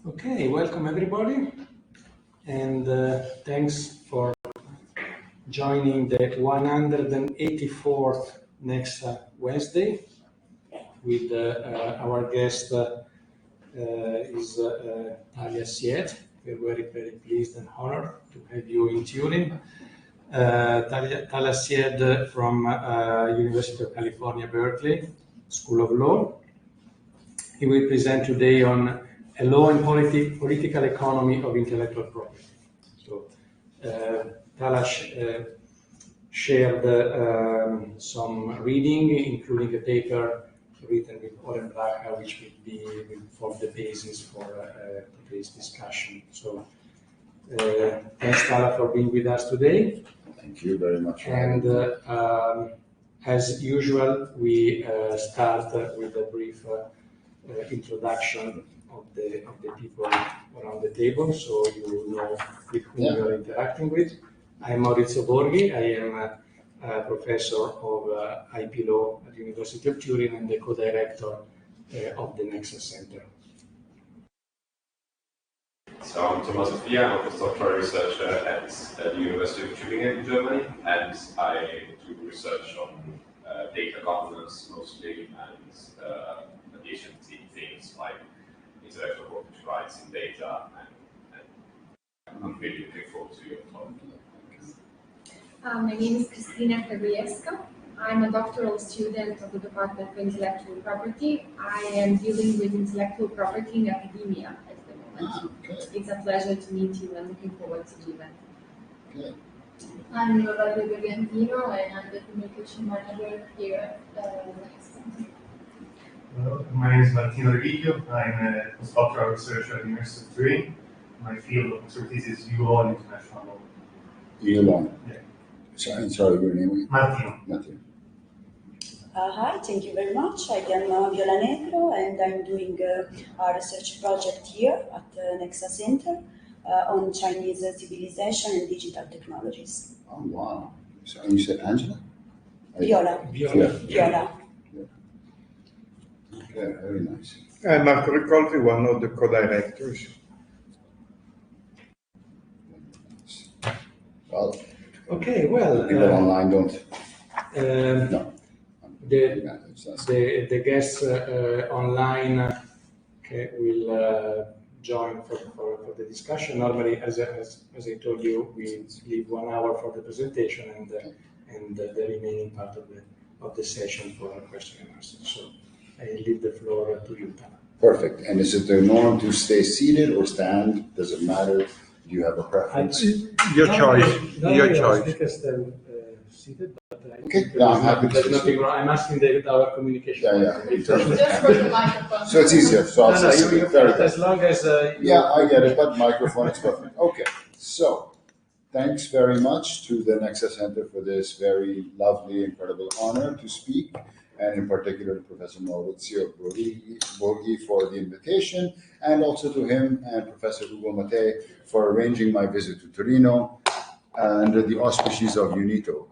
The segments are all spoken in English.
Okay, welcome everybody, and thanks for joining the 184th Nexa Wednesday with our guest is Talia Sied. We're very pleased and honored to have you in Turin. Talia Sied from University of California, Berkeley, School of Law. He will present today on a law and political economy of intellectual property. So, Talas shared some reading, including a paper written with Oren Bracha, which will form the basis for today's discussion. So, thanks, Tala, for being with us today. Thank you very much. And as usual, we start with a brief introduction of the people around the table, so you know with whom you are interacting with. I'm Maurizio Borghi. I am a professor of IP law at the University of Turin and the co-director of the Nexa Center. So I'm Tommaso Fia. I'm a postdoctoral researcher at the University of Tübingen in Germany, and I do research on data governance mostly, and adjacent things like intellectual property rights in data, and I'm really looking forward to your talk. My name is Cristina Fabriesco. I'm a doctoral student of the Department of Intellectual Property. I am dealing with intellectual property in academia at the moment. Okay. It's a pleasure to meet you and looking forward to the event. Okay. I'm Lorato Bergantino, and I'm the communication manager here at Nexa. My name is Martino Reviglio. I'm a postdoctoral researcher at the University of Turin. My field of expertise is EU law and international law. EU law. Yeah. Sorry, your name? Martino. Martino. Hi, thank you very much. I am Viola Negro, and I'm doing a research project here at the Nexa Center on Chinese civilization and digital technologies. Oh, wow. So you said Angela? Viola. Viola. Okay, very nice. I'm Marco Ricolfi, one of the co-directors. Well, Okay, well, people online don't. No. The guests online will join for the discussion. Normally, as I told you, we leave 1 hour for the presentation and the remaining part of the session for question and answer. So I leave the floor to you, Tana. Perfect. And is it the norm to stay seated or stand? Does it matter? Do you have a preference? Your choice. Your choice. Speakers seated, but Okay, no, I'm happy to there's see nothing you. wrong. I'm asking our communication. Yeah. Just for the microphone. So it's easier. So I'll say you very good. as long as Yeah, I get it, but microphone is perfect. Okay, so thanks very much to the Nexa Center for this very lovely, incredible honor to speak, and in particular to Professor Maurizio Borghi for the invitation, and also to him and Professor Ugo Mattei for arranging my visit to Torino under the auspices of UNITO.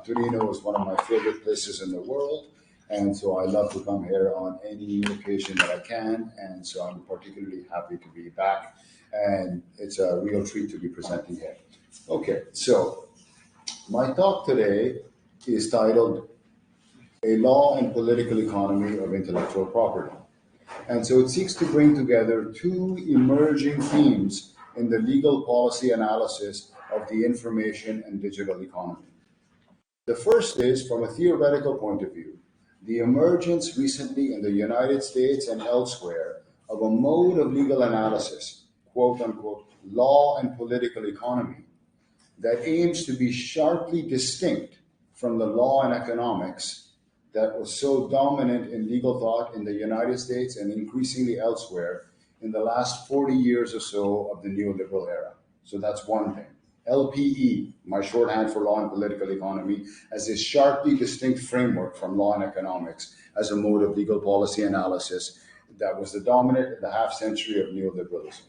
Torino is one of my favorite places in the world, and so I love to come here on any occasion that I can, and so I'm particularly happy to be back, and it's a real treat to be presenting here. Okay, so my talk today is titled A Law and Political Economy of Intellectual Property. And so it seeks to bring together two emerging themes in the legal policy analysis of the information and digital economy. The first is, from a theoretical point of view, the emergence recently in the United States and elsewhere of a mode of legal analysis, quote unquote, law and political economy, that aims to be sharply distinct from the law and economics that was so dominant in legal thought in the United States and increasingly elsewhere in the last 40 years or so of the neoliberal era. So that's one thing. LPE, my shorthand for law and political economy, as a sharply distinct framework from law and economics as a mode of legal policy analysis that was the dominant in the half century of neoliberalism.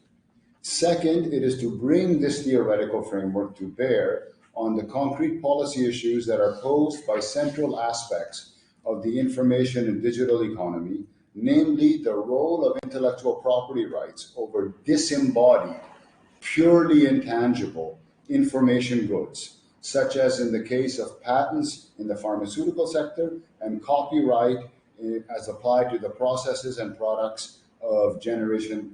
Second, it is to bring this theoretical framework to bear on the concrete policy issues that are posed by central aspects of the information and digital economy namely the role of intellectual property rights over disembodied, purely intangible information goods, such as in the case of patents in the pharmaceutical sector and copyright as applied to the processes and products of general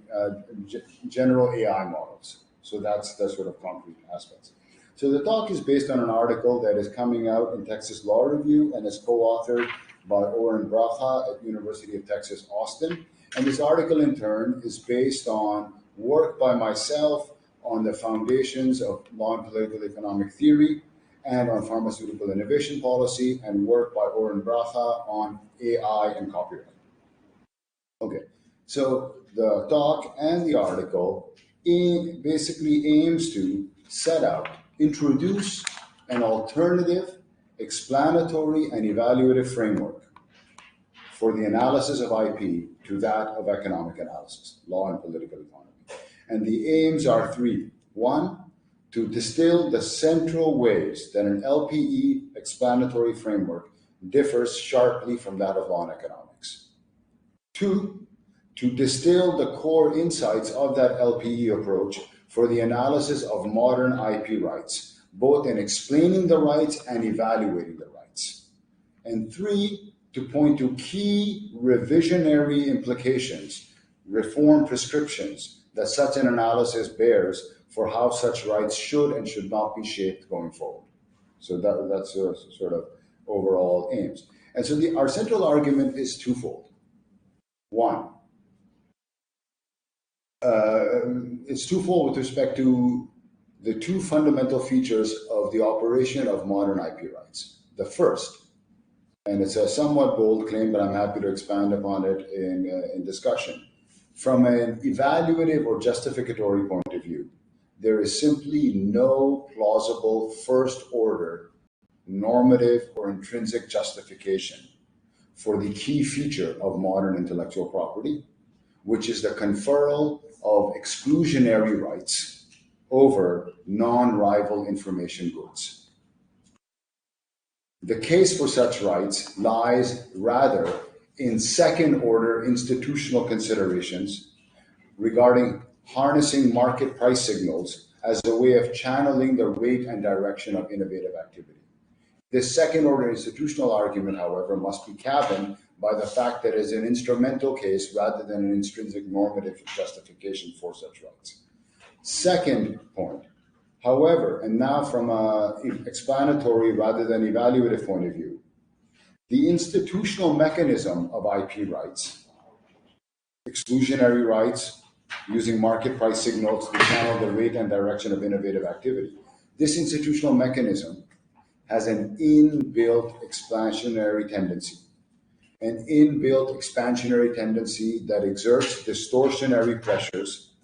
AI models. So that's the sort of concrete aspects. So the talk is based on an article that is coming out in Texas Law Review and is co-authored by Oren Bracha at University of Texas, Austin. And this article in turn is based on work by myself on the foundations of law and political economic theory and on pharmaceutical innovation policy, and work by Oren Bracha on AI and copyright. Okay, so the talk and the article basically aims to set out, introduce an alternative, explanatory, and evaluative framework for the analysis of IP to that of economic analysis, law and political economy. And the aims are three. One, to distill the central ways that an LPE explanatory framework differs sharply from that of law and economics. Two, to distill the core insights of that LPE approach for the analysis of modern IP rights, both in explaining the rights and evaluating the rights. And three, to point to key revisionary implications, reform prescriptions that such an analysis bears for how such rights should and should not be shaped going forward. So that's sort of overall aims. And so our central argument is twofold. One, it's twofold with respect to the two fundamental features of the operation of modern IP rights. The first, and it's a somewhat bold claim, but I'm happy to expand upon it in discussion. From an evaluative or justificatory point of view, there is simply no plausible first-order normative or intrinsic justification for the key feature of modern intellectual property, which is the conferral of exclusionary rights over non-rival information goods. The case for such rights lies rather in second-order institutional considerations regarding harnessing market price signals as a way of channeling the rate and direction of innovative activity. This second-order institutional argument, however, must be cabined by the fact that it is an instrumental case rather than an intrinsic normative justification for such rights. Second point, however, and now from an explanatory rather than evaluative point of view, the institutional mechanism of IP rights, exclusionary rights, using market price signals to channel the rate and direction of innovative activity. This institutional mechanism has an inbuilt expansionary tendency, an inbuilt expansionary tendency that exerts distortionary pressures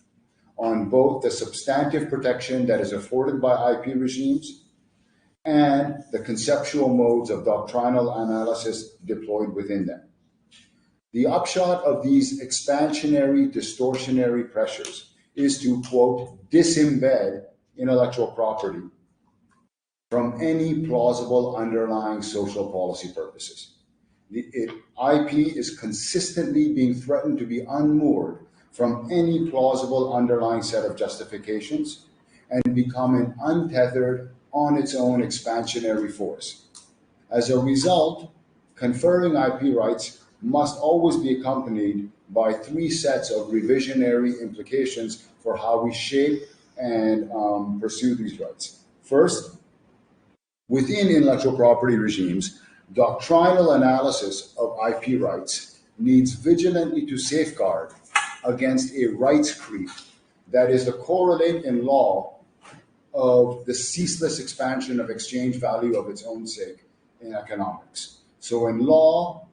on both the substantive protection that is afforded by IP regimes and the conceptual modes of doctrinal analysis deployed within them. The upshot of these expansionary, distortionary pressures is to, quote, disembed intellectual property from any plausible underlying social policy purposes. IP is consistently being threatened to be unmoored from any plausible underlying set of justifications and become an untethered, on its own expansionary force. As a result, conferring IP rights must always be accompanied by three sets of revisionary implications for how we shape and pursue these rights. First, within intellectual property regimes, doctrinal analysis of IP rights needs vigilantly to safeguard against a rights creep that is the correlate in law of the ceaseless expansion of exchange value of its own sake in economics. So in law,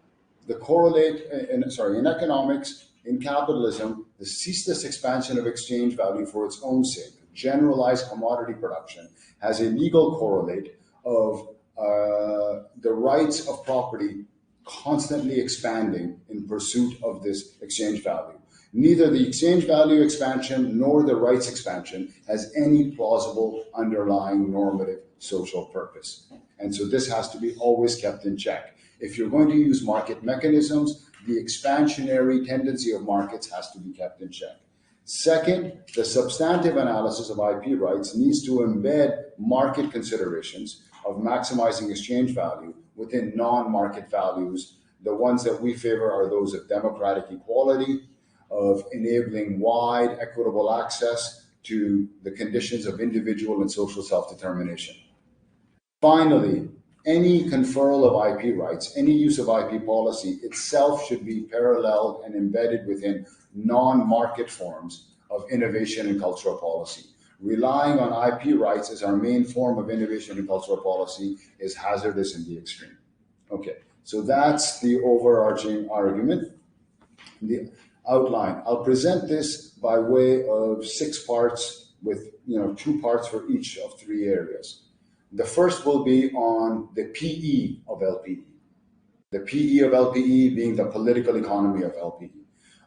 the correlate, in economics, in capitalism, the ceaseless expansion of exchange value for its own sake, generalized commodity production, has a legal correlate of the rights of property constantly expanding in pursuit of this exchange value. Neither the exchange value expansion nor the rights expansion has any plausible underlying normative social purpose. And so this has to be always kept in check. If you're going to use market mechanisms, the expansionary tendency of markets has to be kept in check. Second, the substantive analysis of IP rights needs to embed market considerations of maximizing exchange value within non-market values. The ones that we favor are those of democratic equality, of enabling wide, equitable access to the conditions of individual and social self-determination. Finally, any conferral of IP rights, any use of IP policy itself should be paralleled and embedded within non-market forms of innovation and cultural policy. Relying on IP rights as our main form of innovation and cultural policy is hazardous in the extreme. Okay, so that's the overarching argument. The outline. I'll present this by way of 6 parts with 2 parts for each of 3 areas. The first will be on the PE of LPE. The PE of LPE being the political economy of LPE.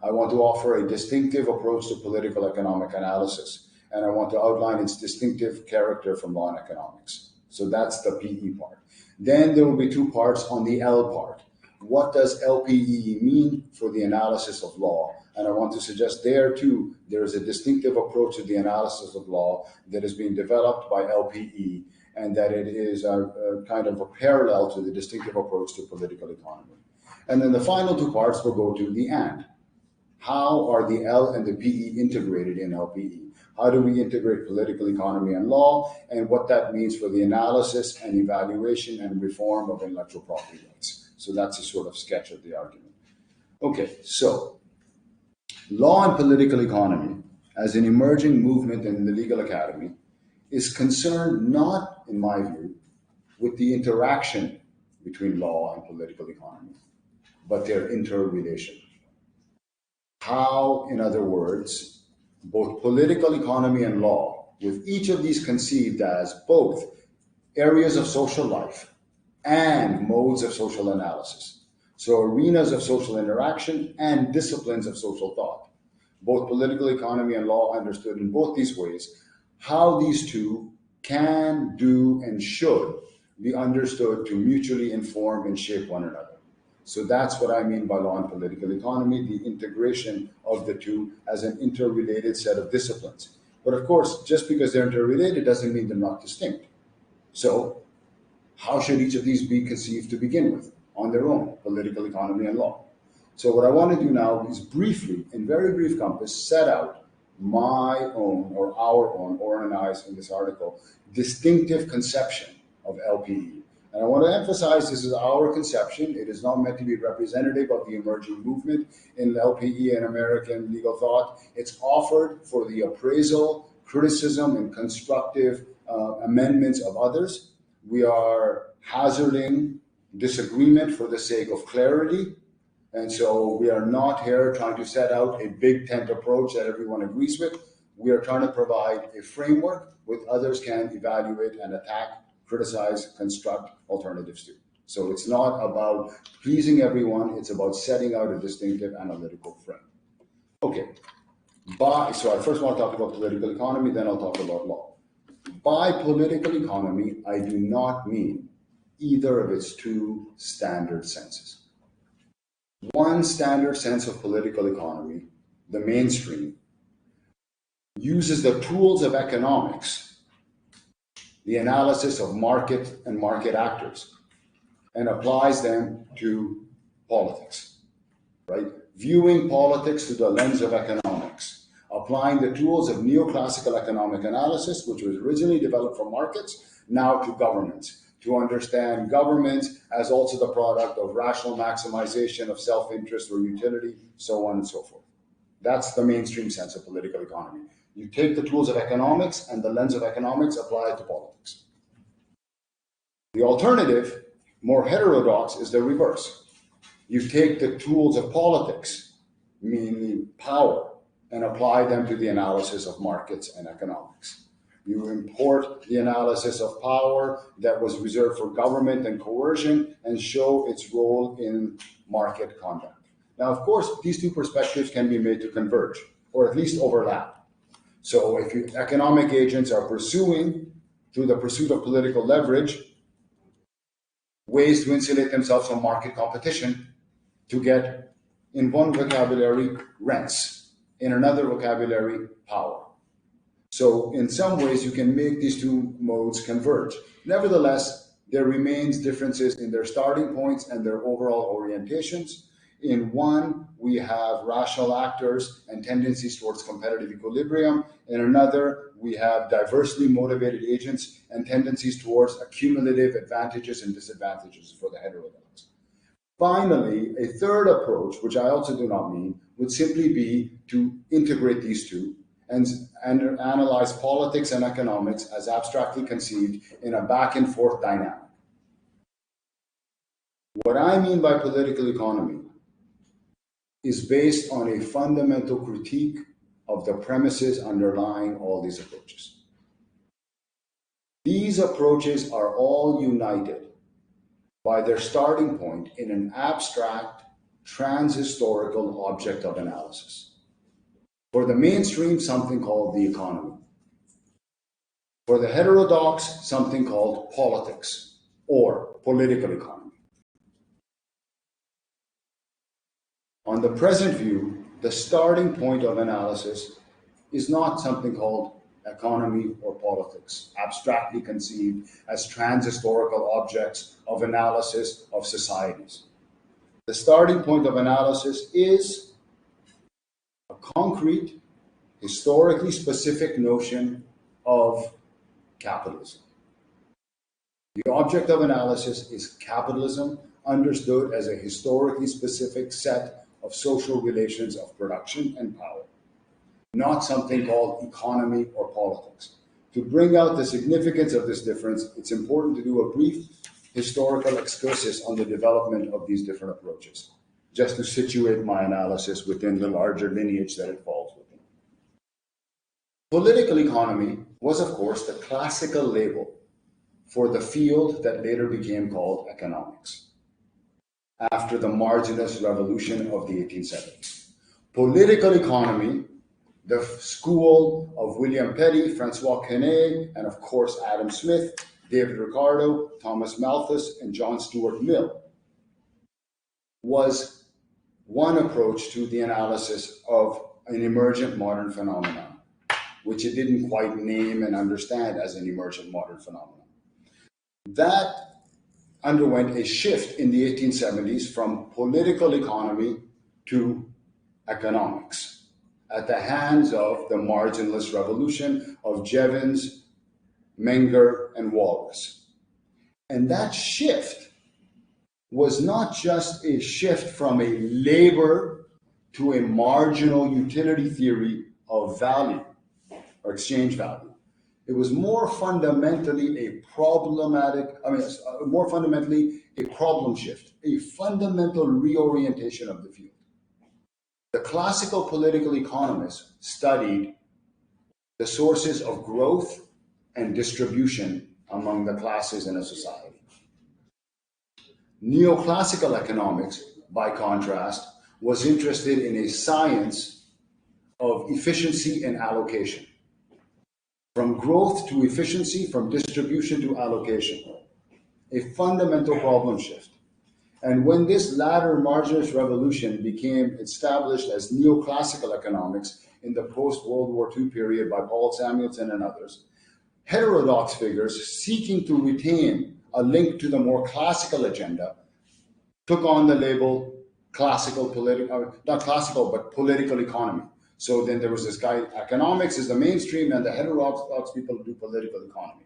I want to offer a distinctive approach to political economic analysis, and I want to outline its distinctive character from law and economics. So that's the PE part. Then there will be 2 parts on the L part. What does LPE mean for the analysis of law? And I want to suggest there too, there is a distinctive approach to the analysis of law that is being developed by LPE, and that it is a kind of a parallel to the distinctive approach to political economy. And then the final 2 parts will go to the and. How are the L and the PE integrated in LPE? How do we integrate political economy and law, and what that means for the analysis and evaluation and reform of intellectual property rights? So that's a sort of sketch of the argument. Okay, so law and political economy as an emerging movement in the legal academy is concerned not, in my view, with the interaction between law and political economy, but their interrelation. How, in other words, both political economy and law, with each of these conceived as both areas of social life and modes of social analysis. So arenas of social interaction and disciplines of social thought. Both political economy and law understood in both these ways, how these two can, do, and should be understood to mutually inform and shape one another. So that's what I mean by law and political economy, the integration of the two as an interrelated set of disciplines. But of course, just because they're interrelated doesn't mean they're not distinct. So how should each of these be conceived to begin with on their own, political economy and law? So what I want to do now is briefly, in very brief compass, set out my own or our own, Oren and I's in this article, distinctive conception of LPE. And I want to emphasize this is our conception. It is not meant to be representative of the emerging movement in LPE and American legal thought. It's offered for the appraisal, criticism, and constructive amendments of others. We are hazarding disagreement for the sake of clarity. And so we are not here trying to set out a big tent approach that everyone agrees with. We are trying to provide a framework which others can evaluate and attack, criticize, construct alternatives to. So it's not about pleasing everyone, it's about setting out a distinctive analytical frame. Okay, so I first want to talk about political economy, then I'll talk about law. By political economy, I do not mean either of its 2 standard senses. One standard sense of political economy, the mainstream, uses the tools of economics, the analysis of market and market actors, and applies them to politics, right? Viewing politics through the lens of economics, applying the tools of neoclassical economic analysis, which was originally developed for markets, now to governments, to understand governments as also the product of rational maximization of self-interest or utility, so on and so forth. That's the mainstream sense of political economy. You take the tools of economics and the lens of economics, apply it to politics. The alternative, more heterodox, is the reverse. You take the tools of politics, meaning power, and apply them to the analysis of markets and economics. You import the analysis of power that was reserved for government and coercion and show its role in market conduct. Now, of course, these 2 perspectives can be made to converge, or at least overlap. So if economic agents are pursuing, through the pursuit of political leverage, ways to insulate themselves from market competition to get In one vocabulary, rents. In another vocabulary, power. So in some ways, you can make these two modes converge. Nevertheless, there remains differences in their starting points and their overall orientations. In one, we have rational actors and tendencies towards competitive equilibrium. In another, we have diversely motivated agents and tendencies towards accumulative advantages and disadvantages for the heterodox. Finally, a third approach, which I also do not mean, would simply be to integrate these two and analyze politics and economics as abstractly conceived in a back and forth dynamic. What I mean by political economy is based on a fundamental critique of the premises underlying all these approaches. These approaches are all united by their starting point in an abstract, transhistorical object of analysis. For the mainstream, something called the economy. For the heterodox, something called politics or political economy. On the present view, the starting point of analysis is not something called economy or politics, abstractly conceived as transhistorical objects of analysis of societies. The starting point of analysis is a concrete, historically specific notion of capitalism. The object of analysis is capitalism, understood as a historically specific set of social relations of production and power, not something called economy or politics. To bring out the significance of this difference, it's important to do a brief historical excursus on the development of these different approaches, just to situate my analysis within the larger lineage that it falls within. Political economy was, of course, the classical label for the field that later became called economics after the marginalist revolution of the 1870s. Political economy, the school of William Petty, Francois Quesnay, and of course Adam Smith, David Ricardo, Thomas Malthus, and John Stuart Mill, was one approach to the analysis of an emergent modern phenomenon, which it didn't quite name and understand as an emergent modern phenomenon. That underwent a shift in the 1870s from political economy to economics at the hands of the marginalist revolution of Jevons, Menger, and Walras. And that shift was not just a shift from a labor to a marginal utility theory of value or exchange value. It was more fundamentally a problem shift, a fundamental reorientation of the field. The classical political economists studied the sources of growth and distribution among the classes in a society. Neoclassical economics, by contrast, was interested in a science of efficiency and allocation. From growth to efficiency, from distribution to allocation, a fundamental problem shift. And when this latter marginalist revolution became established as neoclassical economics in the post-World War II period by Paul Samuelson and others, heterodox figures seeking to retain a link to the more classical agenda took on the label political economy. So then there was this guy, economics is the mainstream, and the heterodox people do political economy.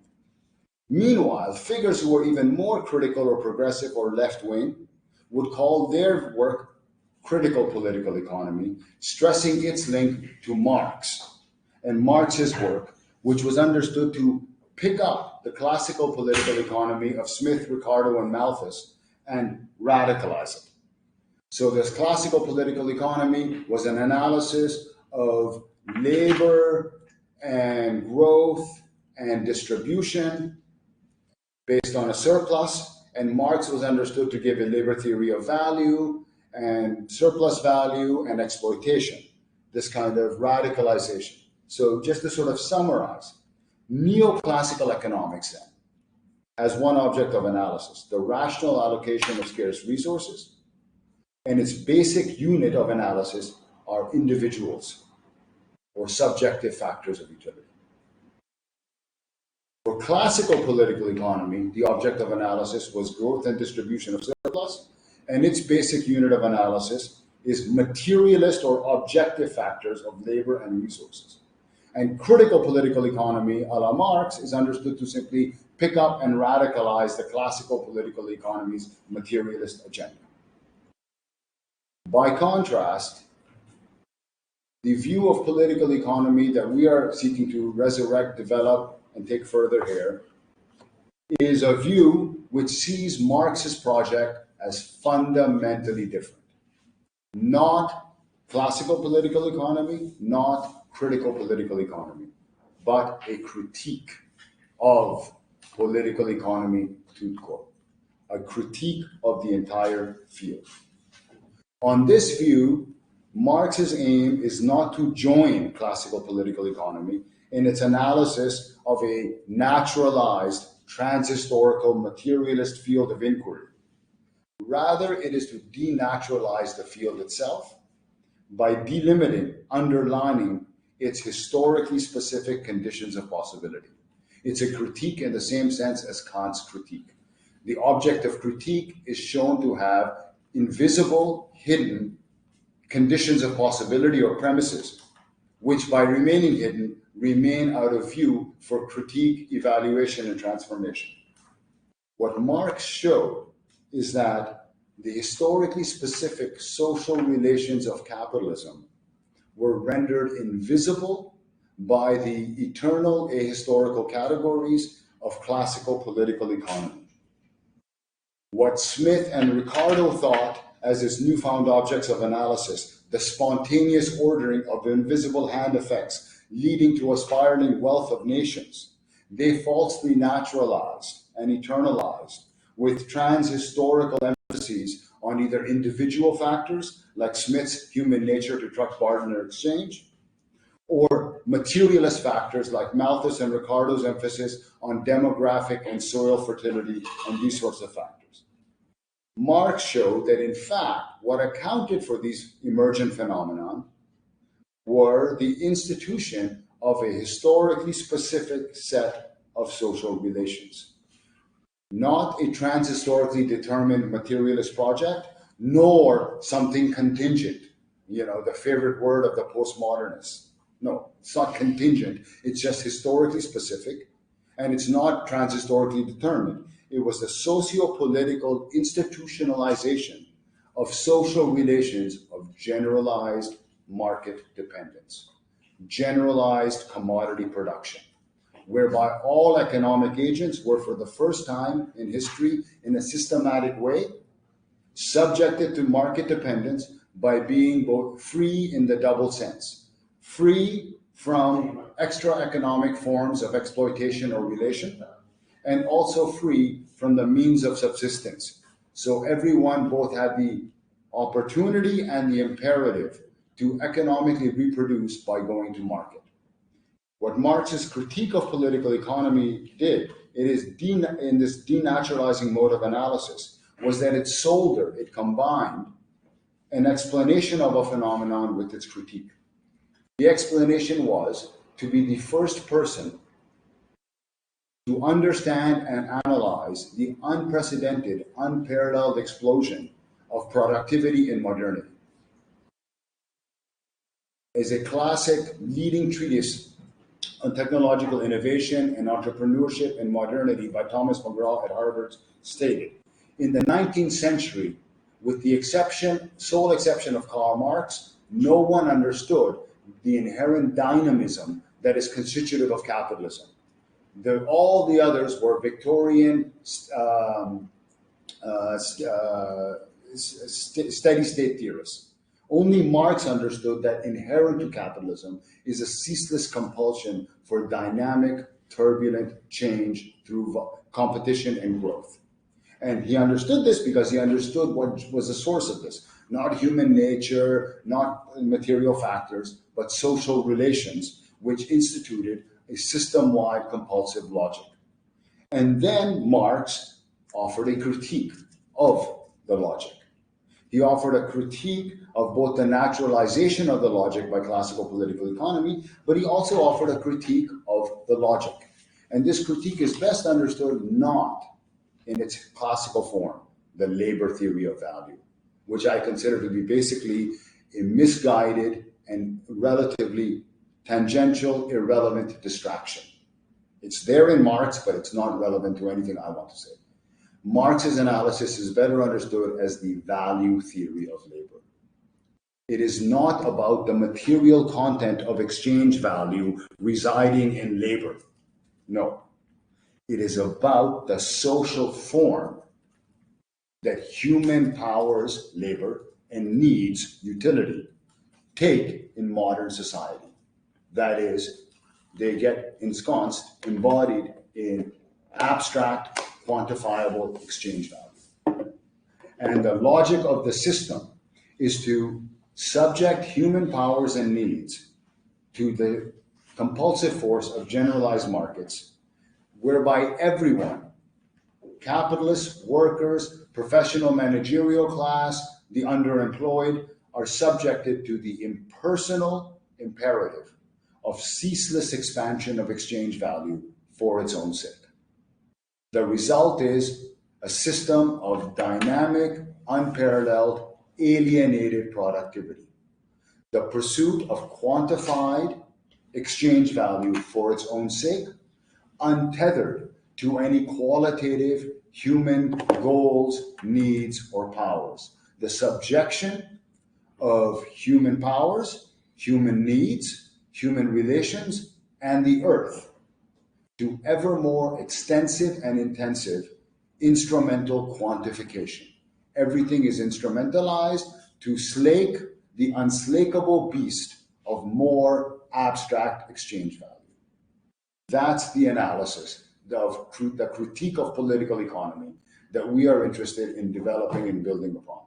Meanwhile, figures who were even more critical or progressive or left-wing would call their work critical political economy, stressing its link to Marx and Marx's work, which was understood to pick up the classical political economy of Smith, Ricardo, and Malthus and radicalize it. So this classical political economy was an analysis of labor and growth and distribution based on a surplus, and Marx was understood to give a labor theory of value and surplus value and exploitation, this kind of radicalization. So just to sort of summarize, neoclassical economics then has one object of analysis, the rational allocation of scarce resources, and its basic unit of analysis are individuals or subjective factors of utility. For classical political economy, the object of analysis was growth and distribution of surplus, and its basic unit of analysis is materialist or objective factors of labor and resources. And critical political economy, a la Marx, is understood to simply pick up and radicalize the classical political economy's materialist agenda. By contrast, the view of political economy that we are seeking to resurrect, develop, and take further here is a view which sees Marx's project as fundamentally different. Not classical political economy, not critical political economy, but a critique of political economy tout court, a critique of the entire field. On this view, Marx's aim is not to join classical political economy in its analysis of a naturalized, transhistorical, materialist field of inquiry. Rather, it is to denaturalize the field itself by delimiting, underlining its historically specific conditions of possibility. It's a critique in the same sense as Kant's critique. The object of critique is shown to have invisible, hidden conditions of possibility or premises, which by remaining hidden, remain out of view for critique, evaluation, and transformation. What Marx showed is that the historically specific social relations of capitalism were rendered invisible by the eternal ahistorical categories of classical political economy. What Smith and Ricardo thought as its newfound objects of analysis, the spontaneous ordering of invisible hand effects leading to a spiraling wealth of nations, they falsely naturalized and eternalized with transhistorical emphases on either individual factors, like Smith's human nature to truck barter and exchange, or materialist factors like Malthus and Ricardo's emphasis on demographic and soil fertility and these sorts of factors. Marx showed that, in fact, what accounted for these emergent phenomena were the institution of a historically specific set of social relations. Not a transhistorically determined materialist project, nor something contingent, the favorite word of the postmodernists. No, it's not contingent. It's just historically specific, and it's not transhistorically determined. It was the socio-political institutionalization of social relations of generalized market dependence, generalized commodity production, whereby all economic agents were for the first time in history in a systematic way subjected to market dependence by being both free in the double sense, free from extra economic forms of exploitation or relation, and also free from the means of subsistence. So everyone both had the opportunity and the imperative to economically reproduce by going to market. What Marx's critique of political economy did, in this denaturalizing mode of analysis, was that it combined an explanation of a phenomenon with its critique. The explanation was to be the first person to understand and analyze the unprecedented, unparalleled explosion of productivity in modernity. As a classic leading treatise on technological innovation and entrepreneurship in modernity by Thomas McGraw at Harvard stated, in the 19th century, with the sole exception of Karl Marx, no one understood the inherent dynamism that is constitutive of capitalism. All the others were Victorian steady state theorists. Only Marx understood that inherent to capitalism is a ceaseless compulsion for dynamic, turbulent change through competition and growth. And he understood this because he understood what was the source of this. Not human nature, not material factors, but social relations, which instituted a system-wide compulsive logic. And then Marx offered a critique of the logic. He offered a critique of both the naturalization of the logic by classical political economy, but he also offered a critique of the logic. And this critique is best understood not in its classical form, the labor theory of value, which I consider to be basically a misguided and relatively tangential, irrelevant distraction. It's there in Marx, but it's not relevant to anything I want to say. Marx's analysis is better understood as the value theory of labor. It is not about the material content of exchange value residing in labor. No. It is about the social form that human powers, labor, and needs, utility, take in modern society. That is, they get ensconced, embodied in abstract, quantifiable exchange value. And the logic of the system is to subject human powers and needs to the compulsive force of generalized markets, whereby everyone, capitalists, workers, professional managerial class, the underemployed, are subjected to the impersonal imperative of ceaseless expansion of exchange value for its own sake. The result is a system of dynamic, unparalleled, alienated productivity. The pursuit of quantified exchange value for its own sake, untethered to any qualitative human goals, needs, or powers. The subjection of human powers, human needs, human relations, and the earth to ever more extensive and intensive instrumental quantification. Everything is instrumentalized to slake the unslakable beast of more abstract exchange value. That's the analysis of the critique of political economy that we are interested in developing and building upon.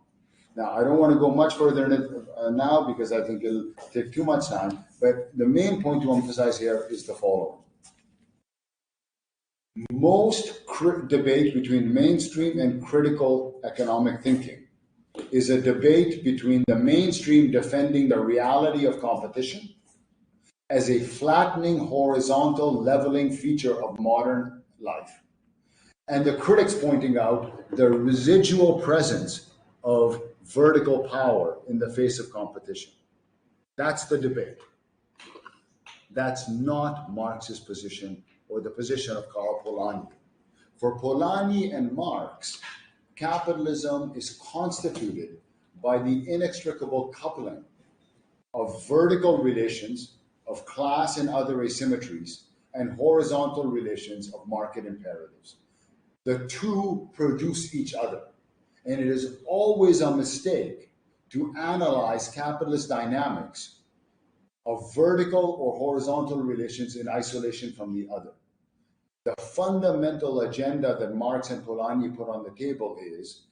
Now, I don't want to go much further in it now because I think it'll take too much time, but the main point to emphasize here is the following. Most debate between mainstream and critical economic thinking is a debate between the mainstream defending the reality of competition as a flattening, horizontal, leveling feature of modern life, and the critics pointing out the residual presence of vertical power in the face of competition. That's the debate. That's not Marx's position or the position of Karl Polanyi. For Polanyi and Marx, capitalism is constituted by the inextricable coupling of vertical relations of class and other asymmetries and horizontal relations of market imperatives. The two produce each other, and it is always a mistake to analyze capitalist dynamics of vertical or horizontal relations in isolation from the other. The fundamental agenda that Marx and Polanyi put on the table is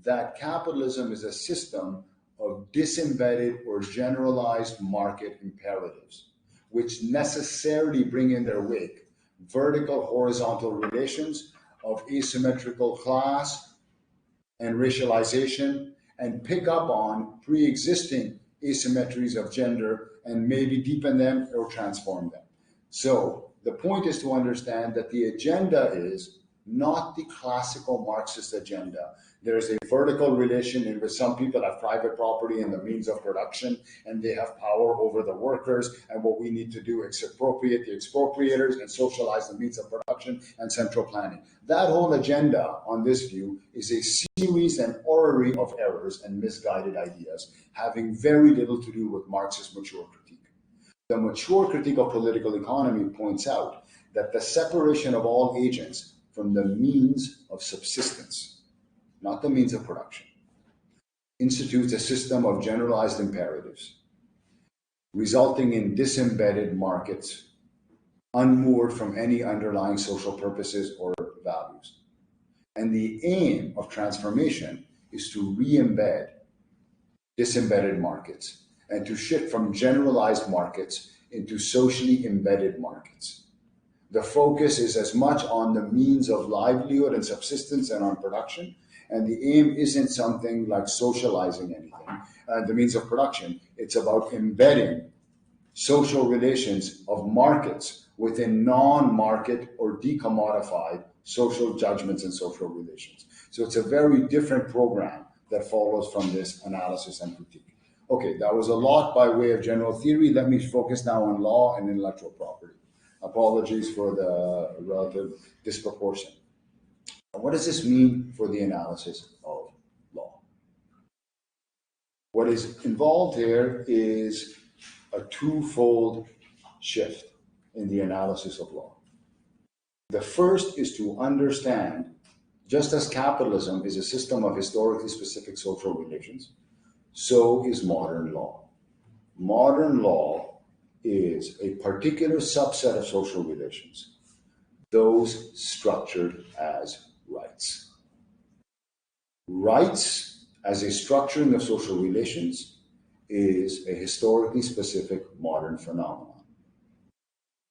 that capitalism is a system of disembedded or generalized market imperatives, which necessarily bring in their wake vertical horizontal relations of asymmetrical class and racialization, and pick up on pre-existing asymmetries of gender and maybe deepen them or transform them. So the point is to understand that the agenda is not the classical Marxist agenda. There is a vertical relation in which some people have private property and the means of production, and they have power over the workers, and what we need to do is expropriate the expropriators and socialize the means of production and central planning. That whole agenda on this view is a series and orrery of errors and misguided ideas, having very little to do with Marxist mature critique. The mature critique of political economy points out that the separation of all agents from the means of subsistence, not the means of production, institutes a system of generalized imperatives, resulting in disembedded markets, unmoored from any underlying social purposes or values. And the aim of transformation is to re-embed disembedded markets and to shift from generalized markets into socially embedded markets. The focus is as much on the means of livelihood and subsistence and on production, And the aim isn't something like socializing anything, the means of production. It's about embedding social relations of markets within non-market or decommodified social judgments and social relations. So it's a very different program that follows from this analysis and critique. Okay, that was a lot by way of general theory. Let me focus now on law and intellectual property. Apologies for the relative disproportion. What does this mean for the analysis of law? What is involved here is a twofold shift in the analysis of law. The first is to understand, just as capitalism is a system of historically specific social relations, so is modern law. Modern law is a particular subset of social relations, those structured as rights. Rights, as a structuring of social relations, is a historically specific modern phenomenon.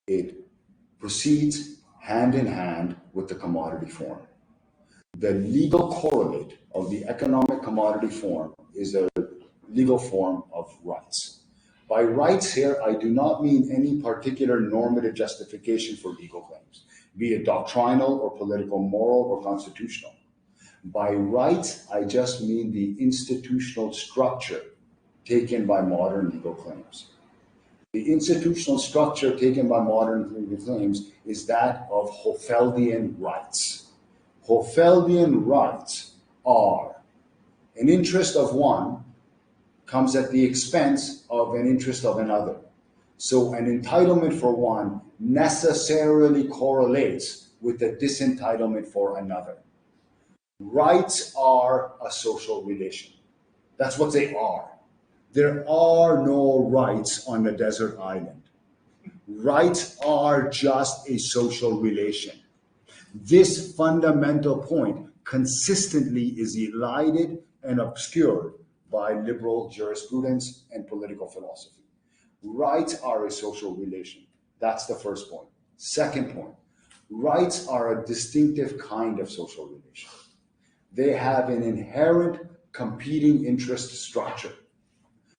It proceeds hand in hand with the commodity form. The legal correlate of the economic commodity form is a legal form of rights. By rights here, I do not mean any particular normative justification for legal claims, be it doctrinal or political, moral or constitutional. By rights, I just mean the institutional structure taken by modern legal claims. The institutional structure taken by modern legal claims is that of Hofeldian rights. Hofeldian rights are an interest of one comes at the expense of an interest of another. So an entitlement for one necessarily correlates with a disentitlement for another. Rights are a social relation. That's what they are. There are no rights on a desert island. Rights are just a social relation. This fundamental point consistently is elided and obscured by liberal jurisprudence and political philosophy. Rights are a social relation. That's the first point. Second point, rights are a distinctive kind of social relation. They have an inherent competing interest structure,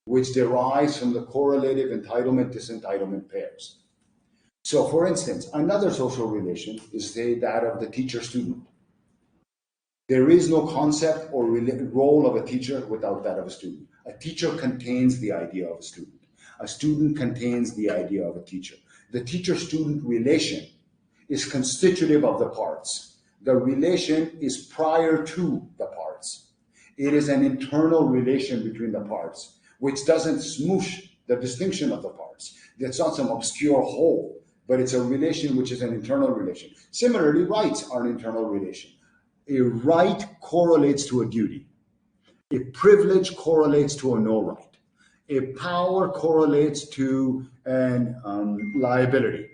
which derives from the correlative entitlement-disentitlement pairs. So, for instance, another social relation is that of the teacher-student. There is no concept or role of a teacher without that of a student. A teacher contains the idea of a student. A student contains the idea of a teacher. The teacher-student relation is constitutive of the parts. The relation is prior to the parts. It is an internal relation between the parts, which doesn't smoosh the distinction of the parts. It's not some obscure whole, but it's a relation which is an internal relation. Similarly, rights are an internal relation. A right correlates to a duty. A privilege correlates to a no right. A power correlates to an liability.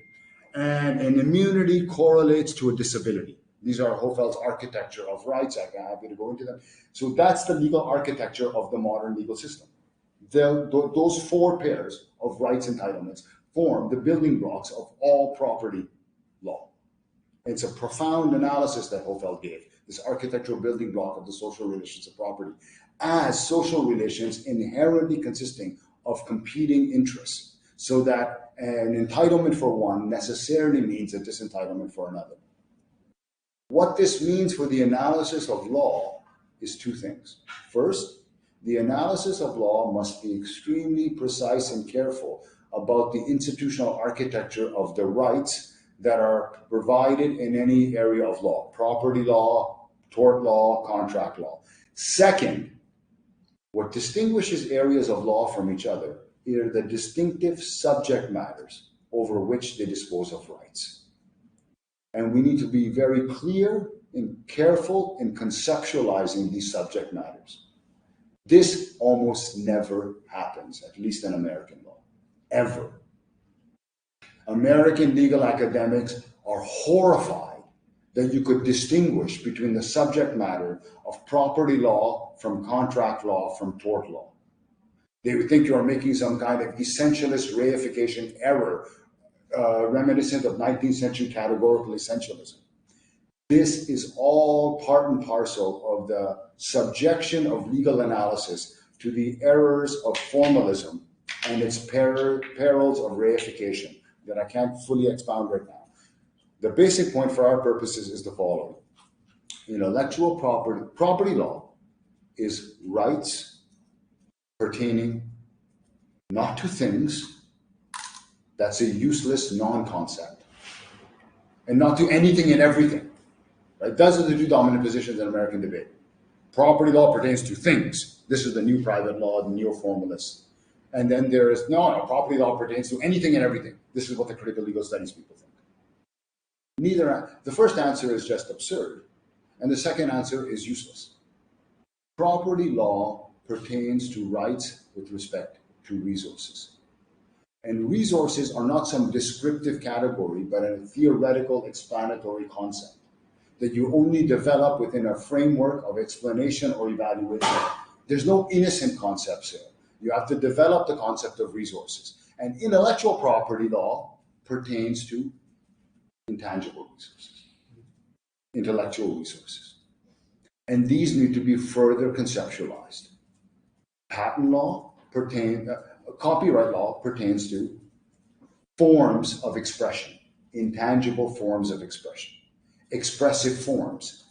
And an immunity correlates to a disability. These are Hofel's architecture of rights. I'm happy to go into them. So that's the legal architecture of the modern legal system. Those four pairs of rights entitlements form the building blocks of all property law. It's a profound analysis that Hofel gave, this architectural building block of the social relations of property, as social relations inherently consisting of competing interests, so that an entitlement for one necessarily means a disentitlement for another. What this means for the analysis of law is two things. First, the analysis of law must be extremely precise and careful about the institutional architecture of the rights that are provided in any area of law: property law, tort law, contract law. Second, what distinguishes areas of law from each other are the distinctive subject matters over which they dispose of rights. And we need to be very clear and careful in conceptualizing these subject matters. This almost never happens, at least in American law, ever. American legal academics are horrified that you could distinguish between the subject matter of property law from contract law from tort law. They would think you are making some kind of essentialist reification error reminiscent of 19th century categorical essentialism. This is all part and parcel of the subjection of legal analysis to the errors of formalism and its perils of reification that I can't fully expound right now. The basic point for our purposes is the following. Intellectual property law is rights pertaining not to things, that's a useless non-concept, and not to anything and everything. Right? Those are the two dominant positions in American debate. Property law pertains to things. This is the new private law, the neo-formalists. And then there is, no, property law pertains to anything and everything. This is what the critical legal studies people think. The first answer is just absurd, and the second answer is useless. Property law pertains to rights with respect to resources. And resources are not some descriptive category, but a theoretical explanatory concept that you only develop within a framework of explanation or evaluation. There's no innocent concepts here. You have to develop the concept of resources. And intellectual property law pertains to intangible resources, intellectual resources. And these need to be further conceptualized. Patent law copyright law pertains to forms of expression, intangible forms of expression, expressive forms,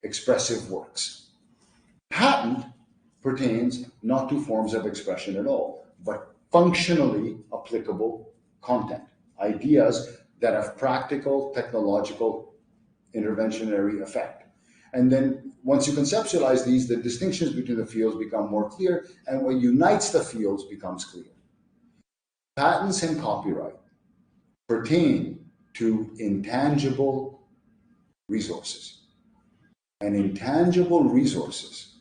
expressive works. Patent pertains not to forms of expression at all, but functionally applicable content, ideas that have practical, technological, interventionary effect. And then once you conceptualize these, the distinctions between the fields become more clear, and what unites the fields becomes clear. Patents and copyright pertain to intangible resources. And intangible resources,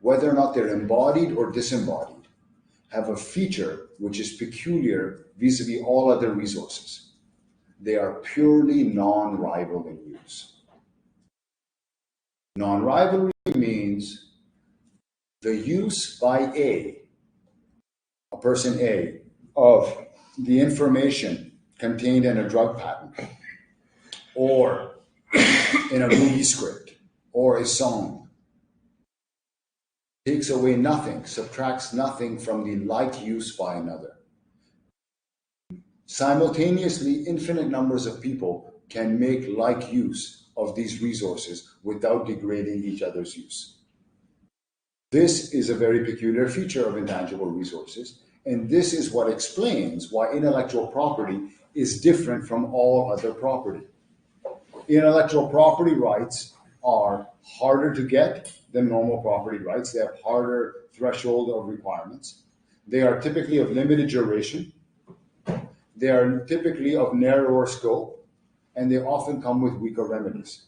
whether or not they're embodied or disembodied, have a feature which is peculiar vis-a-vis all other resources. They are purely non-rival in use. Non-rivalry means the use by a person A, of the information contained in a drug patent, or in a movie script, or a song, takes away nothing, subtracts nothing from the like use by another. Simultaneously, infinite numbers of people can make like use of these resources without degrading each other's use. This is a very peculiar feature of intangible resources, and this is what explains why intellectual property is different from all other property. Intellectual property rights are harder to get than normal property rights. They have harder threshold of requirements. They are typically of limited duration. They are typically of narrower scope, and they often come with weaker remedies.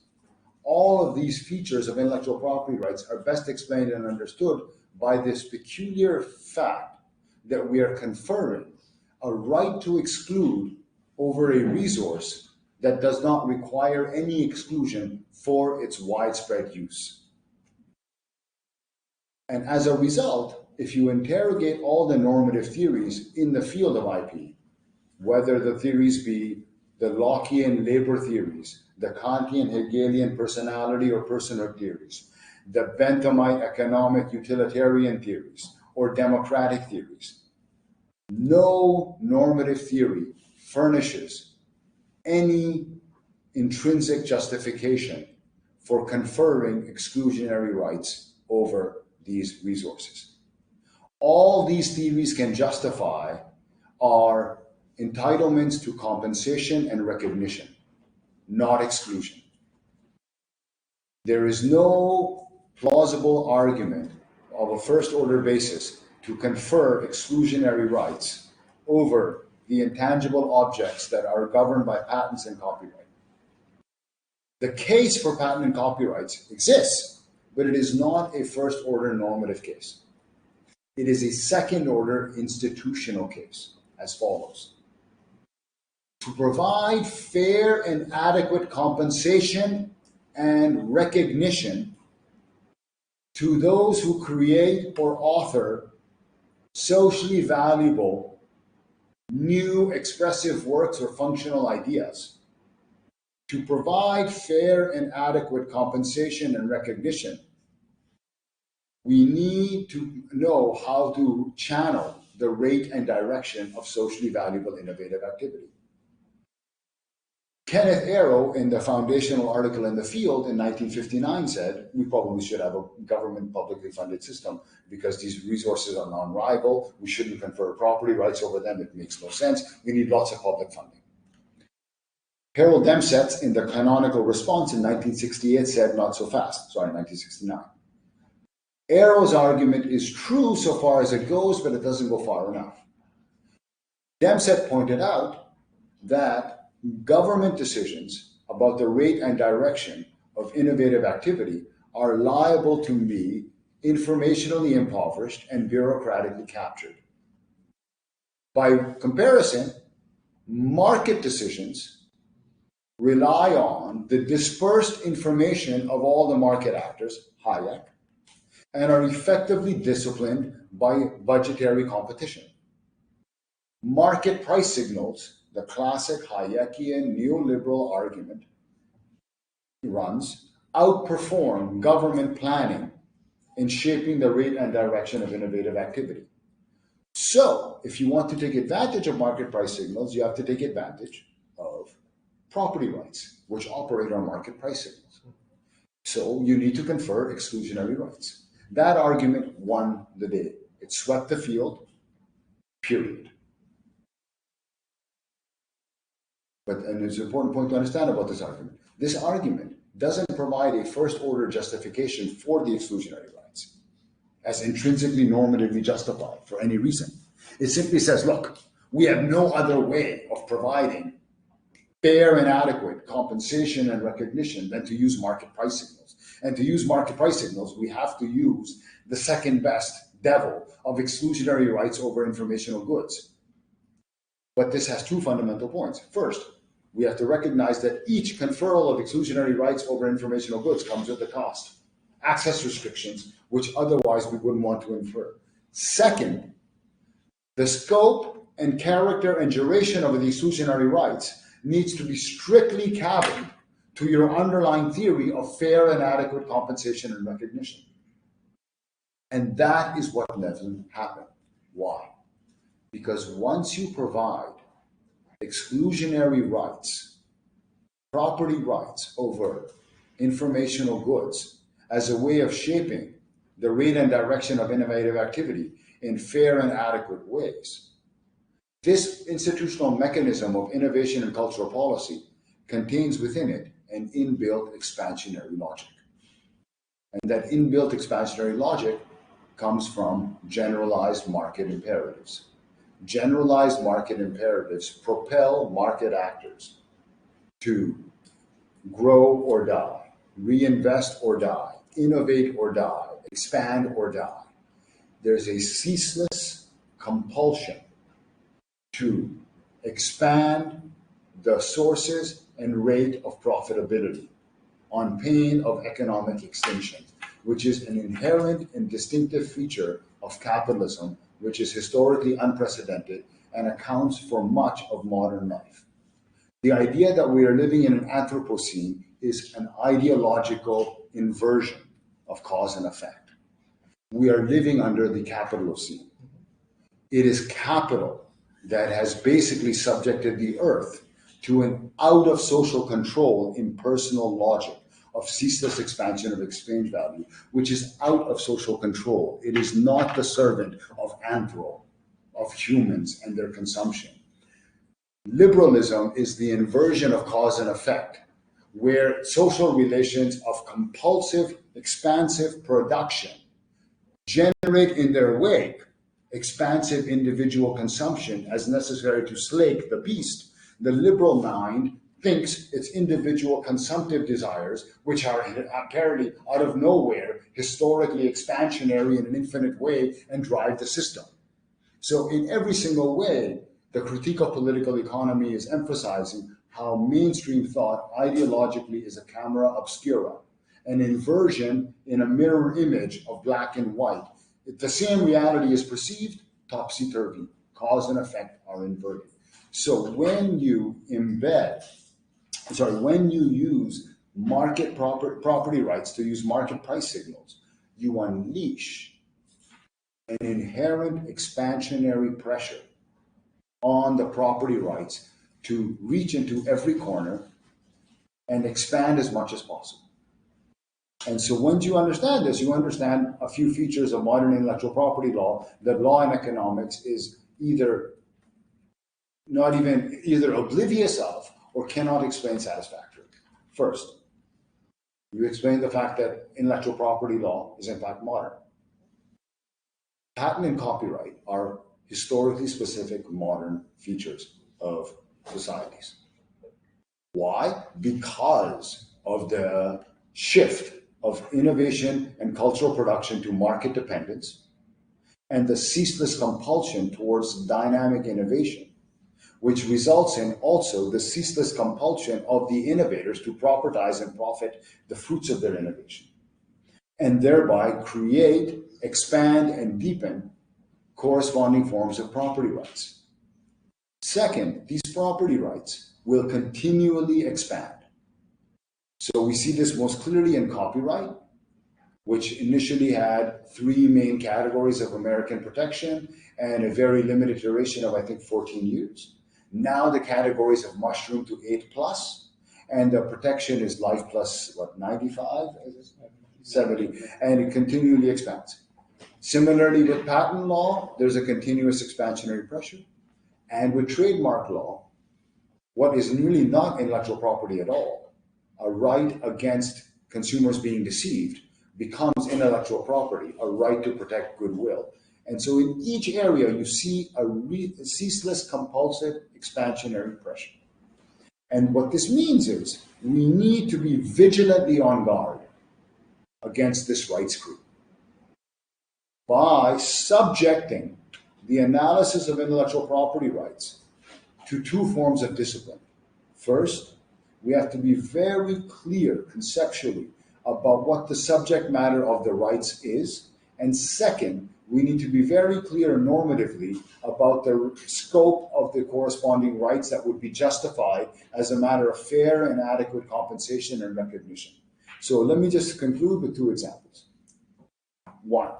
All of these features of intellectual property rights are best explained and understood by this peculiar fact that we are conferring a right to exclude over a resource that does not require any exclusion for its widespread use. And as a result, if you interrogate all the normative theories in the field of IP, whether the theories be the Lockean labor theories, the Kantian Hegelian personality or personhood theories, the Benthamite economic utilitarian theories, or democratic theories, no normative theory furnishes any intrinsic justification for conferring exclusionary rights over these resources. All these theories can justify are entitlements to compensation and recognition, not exclusion. There is no plausible argument of a first-order basis to confer exclusionary rights over the intangible objects that are governed by patents and copyright. The case for patent and copyrights exists, but it is not a first-order normative case. It is a second-order institutional case, as follows. To provide fair and adequate compensation and recognition to those who create or author socially valuable new expressive works or functional ideas, to provide fair and adequate compensation and recognition, we need to know how to channel the rate and direction of socially valuable innovative activity. Kenneth Arrow, in the foundational article in The Field in 1959, said, we probably should have a government publicly funded system because these resources are non-rival. We shouldn't confer property rights over them. It makes no sense. We need lots of public funding. Harold Demsetz, in the canonical response in 1968, said, not so fast. Sorry, 1969. Arrow's argument is true so far as it goes, but it doesn't go far enough. Demsetz pointed out that government decisions about the rate and direction of innovative activity are liable to be informationally impoverished and bureaucratically captured. By comparison, market decisions rely on the dispersed information of all the market actors, Hayek, and are effectively disciplined by budgetary competition. Market price signals, the classic Hayekian neoliberal argument runs, outperform government planning in shaping the rate and direction of innovative activity. So, if you want to take advantage of market price signals, you have to take advantage of property rights, which operate on market price signals. So, you need to confer exclusionary rights. That argument won the day. It swept the field, period. And it's an important point to understand about this argument. This argument doesn't provide a first-order justification for the exclusionary rights as intrinsically normatively justified for any reason. It simply says, look, we have no other way of providing fair and adequate compensation and recognition than to use market price signals. And to use market price signals, we have to use the second best devil of exclusionary rights over informational goods. But this has two fundamental points. First, we have to recognize that each conferral of exclusionary rights over informational goods comes with a cost. Access restrictions, which otherwise we wouldn't want to infer. Second, the scope and character and duration of the exclusionary rights needs to be strictly cabined to your underlying theory of fair and adequate compensation and recognition. And that is what doesn't happen. Why? Because once you provide exclusionary rights, property rights over informational goods as a way of shaping the rate and direction of innovative activity in fair and adequate ways, this institutional mechanism of innovation and cultural policy contains within it an inbuilt expansionary logic. And that inbuilt expansionary logic comes from generalized market imperatives. Generalized market imperatives propel market actors to grow or die, reinvest or die, innovate or die, expand or die. There's a ceaseless compulsion to expand the sources and rate of profitability on pain of economic extinction, which is an inherent and distinctive feature of capitalism, which is historically unprecedented and accounts for much of modern life. The idea that we are living in an Anthropocene is an ideological inversion of cause and effect. We are living under the Capitalocene. It is capital that has basically subjected the earth to an out of social control impersonal logic of ceaseless expansion of exchange value, which is out of social control. It is not the servant of anthro, of humans and their consumption. Liberalism is the inversion of cause and effect, where social relations of compulsive, expansive production generate in their wake expansive individual consumption as necessary to slake the beast. The liberal mind thinks its individual consumptive desires, which are apparently out of nowhere, historically expansionary in an infinite way, and drive the system. So in every single way, the critique of political economy is emphasizing how mainstream thought ideologically is a camera obscura, an inversion in a mirror image of black and white. If the same reality is perceived, topsy-turvy, cause and effect are inverted. So when you embed when you use market property rights to use market price signals, you unleash an inherent expansionary pressure on the property rights to reach into every corner and expand as much as possible. And so once you understand this, you understand a few features of modern intellectual property law, that law and economics is either oblivious of or cannot explain satisfactorily. First, you explain the fact that intellectual property law is in fact modern. Patent and copyright are historically specific modern features of societies. Why? Because of the shift of innovation and cultural production to market dependence and the ceaseless compulsion towards dynamic innovation, which results in also the ceaseless compulsion of the innovators to propertize and profit the fruits of their innovation, and thereby create, expand, and deepen corresponding forms of property rights. Second, these property rights will continually expand. So we see this most clearly in copyright, which initially had 3 main categories of American protection and a very limited duration of, I think, 14 years. Now the categories have mushroomed to 8+, and the protection is life plus, 95? 70, and it continually expands. Similarly, with patent law, there's a continuous expansionary pressure. And with trademark law, what is really not intellectual property at all, a right against consumers being deceived, becomes intellectual property, a right to protect goodwill. And so in each area, you see a ceaseless compulsive expansionary pressure. And what this means is we need to be vigilantly on guard against this rights creep by subjecting the analysis of intellectual property rights to 2 forms of discipline. First, we have to be very clear conceptually about what the subject matter of the rights is. And second, we need to be very clear normatively about the scope of the corresponding rights that would be justified as a matter of fair and adequate compensation and recognition. So let me just conclude with 2 examples. 1,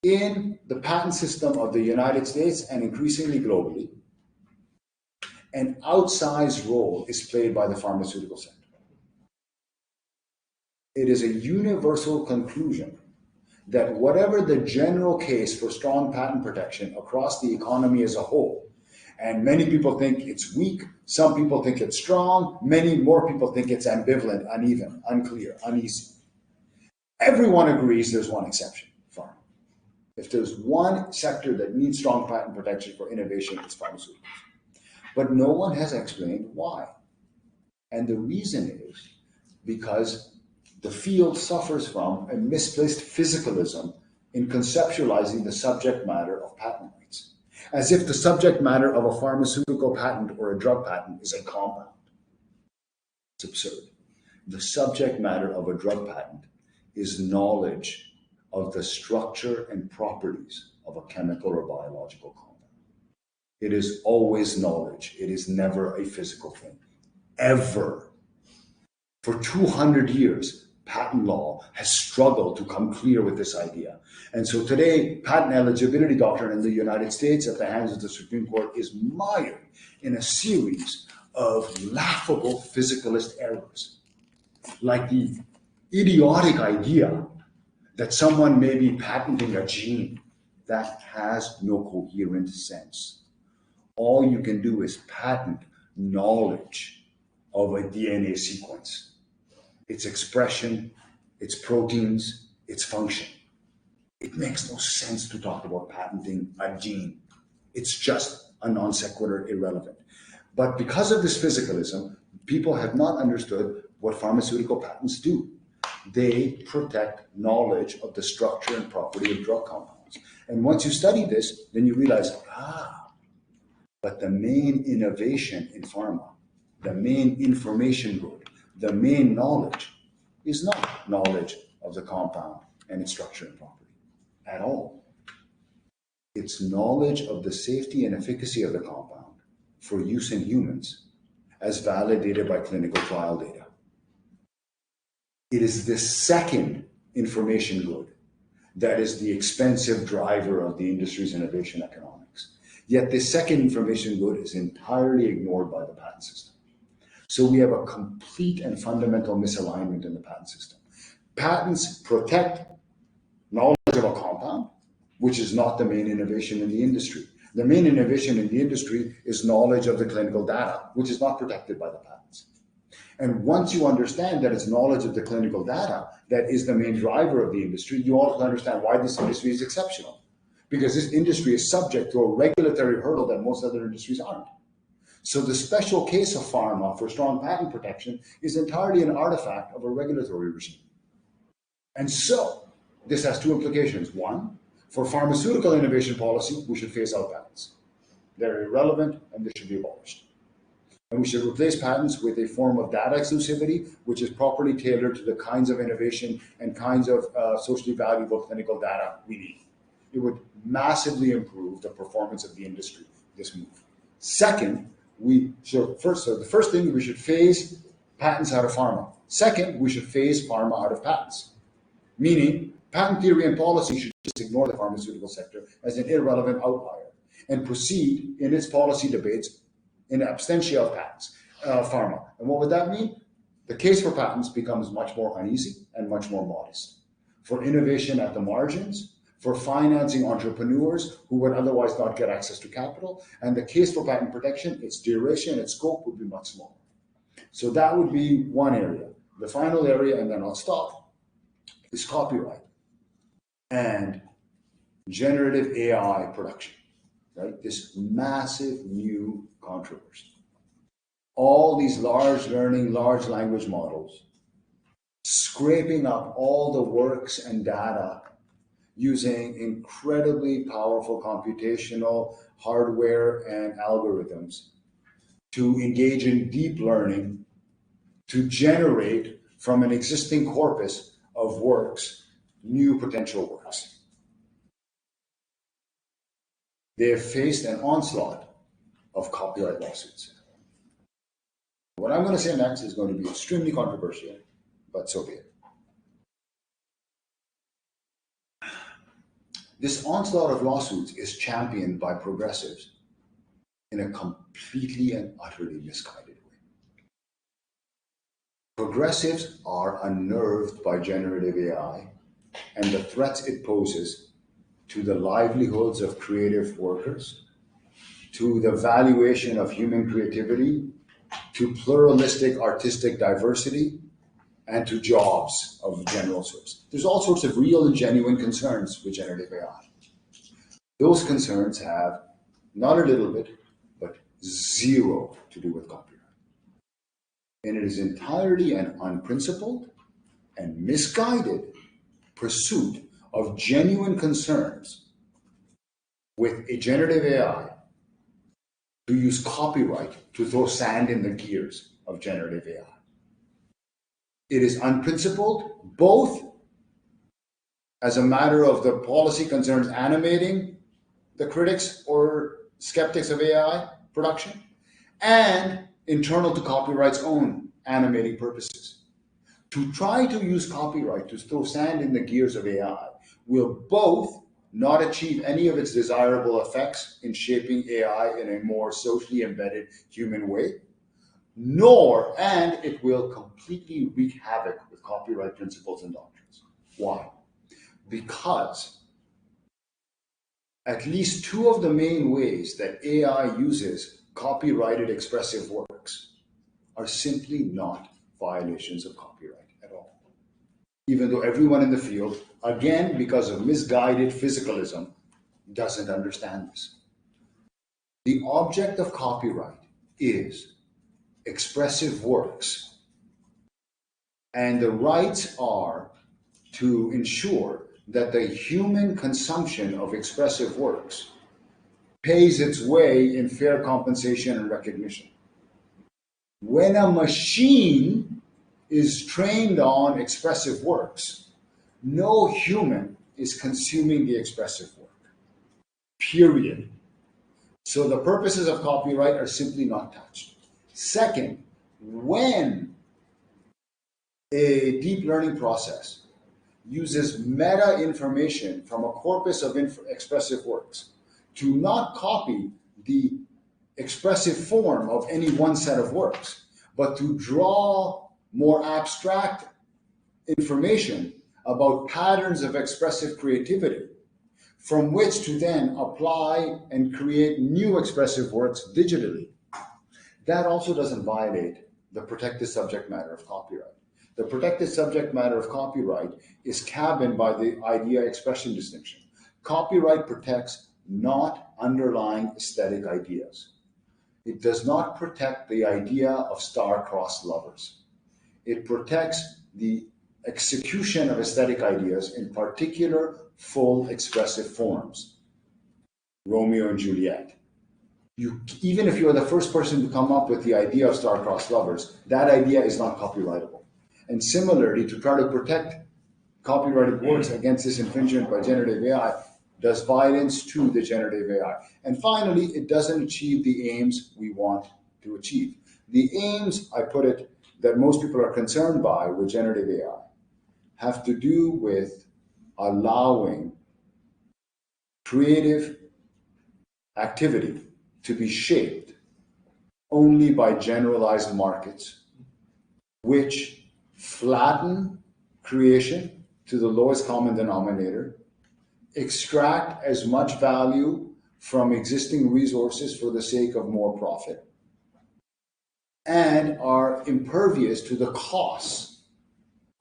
in the patent system of the United States and increasingly globally, an outsized role is played by the pharmaceutical sector. It is a universal conclusion that whatever the general case for strong patent protection across the economy as a whole, and many people think it's weak, some people think it's strong, many more people think it's ambivalent, uneven, unclear, uneasy. Everyone agrees there's one exception, pharma. If there's one sector that needs strong patent protection for innovation, it's pharmaceuticals. But no one has explained why. And the reason is because the field suffers from a misplaced physicalism in conceptualizing the subject matter of patent rights, as if the subject matter of a pharmaceutical patent or a drug patent is a compound. It's absurd. The subject matter of a drug patent is knowledge of the structure and properties of a chemical or biological compound. It is always knowledge. It is never a physical thing, ever. For 200 years, patent law has struggled to come clear with this idea. And so today, patent eligibility doctrine in the United States at the hands of the Supreme Court is mired in a series of laughable physicalist errors, like the idiotic idea that someone may be patenting a gene that has no coherent sense. All you can do is patent knowledge of a DNA sequence, its expression, its proteins, its function. It makes no sense to talk about patenting a gene. It's just a non sequitur, irrelevant. But because of this physicalism, people have not understood what pharmaceutical patents do. They protect knowledge of the structure and property of drug compounds. And once you study this, then you realize, but the main innovation in pharma, the main information good, the main knowledge is not knowledge of the compound and its structure and property at all. It's knowledge of the safety and efficacy of the compound for use in humans as validated by clinical trial data. It is the second information good that is the expensive driver of the industry's innovation economics. Yet this second information good is entirely ignored by the patent system. So we have a complete and fundamental misalignment in the patent system. Patents protect knowledge of a compound, which is not the main innovation in the industry. The main innovation in the industry is knowledge of the clinical data, which is not protected by the patents. And once you understand that it's knowledge of the clinical data that is the main driver of the industry, you also understand why this industry is exceptional. Because this industry is subject to a regulatory hurdle that most other industries aren't. So the special case of pharma for strong patent protection is entirely an artifact of a regulatory regime. And so this has two implications. One, for pharmaceutical innovation policy, we should phase out patents. They're irrelevant and they should be abolished. And we should replace patents with a form of data exclusivity, which is properly tailored to the kinds of innovation and kinds of socially valuable clinical data we need. It would massively improve the performance of the industry, this move. Second, so the first thing, we should phase patents out of pharma. Second, we should phase pharma out of patents. Meaning, patent theory and policy should just ignore the pharmaceutical sector as an irrelevant outlier and proceed in its policy debates in absentia of patents, pharma. And what would that mean? The case for patents becomes much more uneasy and much more modest. For innovation at the margins, for financing entrepreneurs who would otherwise not get access to capital, and the case for patent protection, its duration, its scope would be much smaller. So that would be one area. The final area, and then I'll stop, is copyright and generative AI production, right? This massive new controversy. All these large language models, scraping up all the works and data using incredibly powerful computational hardware and algorithms to engage in deep learning to generate from an existing corpus of works, new potential works. They have faced an onslaught of copyright lawsuits. What I'm going to say next is going to be extremely controversial, but so be it. This onslaught of lawsuits is championed by progressives in a completely and utterly misguided way. Progressives are unnerved by generative AI and the threats it poses to the livelihoods of creative workers, to the valuation of human creativity, to pluralistic artistic diversity, and to jobs of general sorts. There's all sorts of real and genuine concerns with generative AI. Those concerns have not a little bit, but zero to do with copyright. And it is entirely an unprincipled and misguided pursuit of genuine concerns with a generative AI to use copyright to throw sand in the gears of generative AI. It is unprincipled, both as a matter of the policy concerns animating the critics or skeptics of AI production, and internal to copyright's own animating purposes. To try to use copyright to throw sand in the gears of AI will both not achieve any of its desirable effects in shaping AI in a more socially embedded human way, and it will completely wreak havoc with copyright principles and doctrines. Why? Because at least two of the main ways that AI uses copyrighted expressive works are simply not violations of copyright at all. Even though everyone in the field, again, because of misguided physicalism, doesn't understand this. The object of copyright is expressive works, and the rights are to ensure that the human consumption of expressive works pays its way in fair compensation and recognition. When a machine is trained on expressive works, no human is consuming the expressive work, period. So the purposes of copyright are simply not touched. Second, when a deep learning process uses meta information from a corpus of expressive works to not copy the expressive form of any one set of works, but to draw more abstract information about patterns of expressive creativity, from which to then apply and create new expressive works digitally, that also doesn't violate the protected subject matter of copyright. The protected subject matter of copyright is cabined by the idea expression distinction. Copyright protects not underlying aesthetic ideas. It does not protect the idea of star-crossed lovers. It protects the execution of aesthetic ideas in particular full expressive forms. Romeo and Juliet. Even if you're the first person to come up with the idea of star-crossed lovers, that idea is not copyrightable. And similarly, to try to protect copyrighted works against this infringement by generative AI does violence to the generative AI. And finally, it doesn't achieve the aims we want to achieve. The aims, I put it, that most people are concerned by with generative AI have to do with allowing creative activity to be shaped only by generalized markets, which flatten creation to the lowest common denominator, extract as much value from existing resources for the sake of more profit, and are impervious to the costs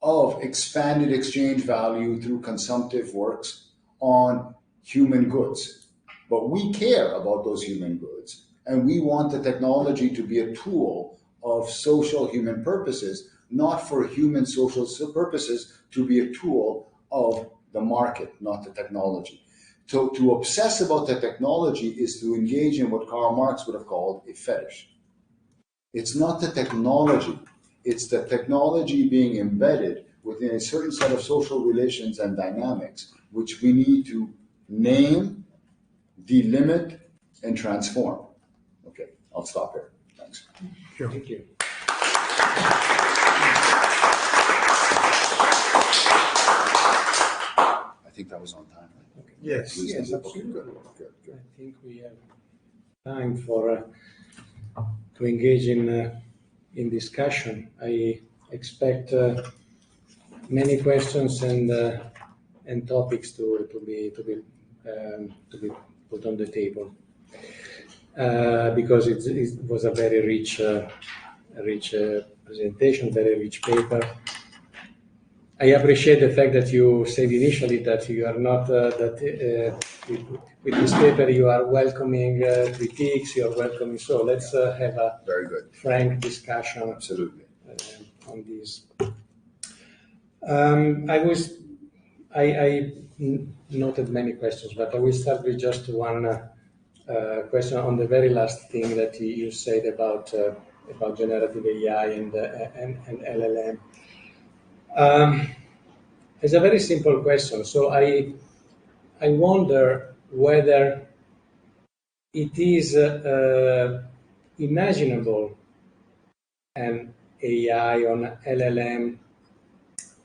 of expanded exchange value through consumptive works on human goods. But we care about those human goods, and we want the technology to be a tool of social human purposes, not for human social purposes to be a tool of the market, not the technology. So to obsess about the technology is to engage in what Karl Marx would have called a fetish. It's not the technology, it's the technology being embedded within a certain set of social relations and dynamics, which we need to name, delimit, and transform. Okay, I'll stop here. Thanks. Sure. Thank you. I think that was on time. Right? Okay. Yes. Yes, Okay, absolutely. good. I think we have time for to engage in discussion. I expect many questions and topics to be put on the table because it was a very rich presentation, very rich paper. I appreciate the fact that you said initially that you are not with this paper you are welcoming critiques, you are welcoming. So let's have a Very good. frank discussion. Absolutely. On this. I noted many questions, but I will start with just one question on the very last thing that you said about generative AI and LLM. It's a very simple question. So I wonder whether it is imaginable an AI on LLM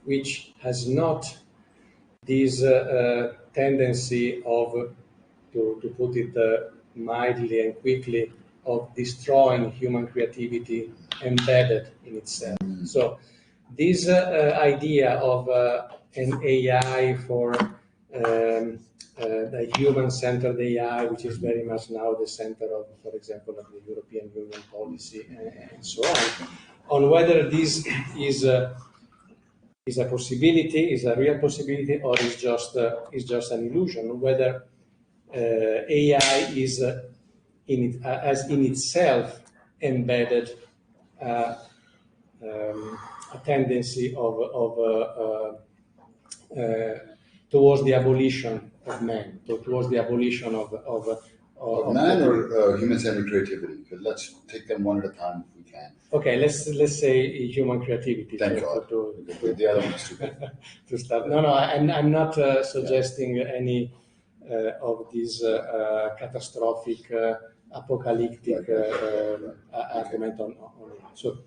which has not this tendency of, to put it mildly and quickly, of destroying human creativity embedded in itself. So this idea of an AI for the human-centered AI, which is very much now the center of, for example, of the European Union policy and so on whether this is a possibility, is a real possibility, or is just an illusion, whether AI is as in itself embedded a tendency towards the abolition of man, towards the abolition of Man or human-centered creativity? Because let's take them one at a time if we can. Okay, let's say human creativity. Thank God. The other one is too big. To start. No, I'm not suggesting any of these catastrophic apocalyptic argument on it. So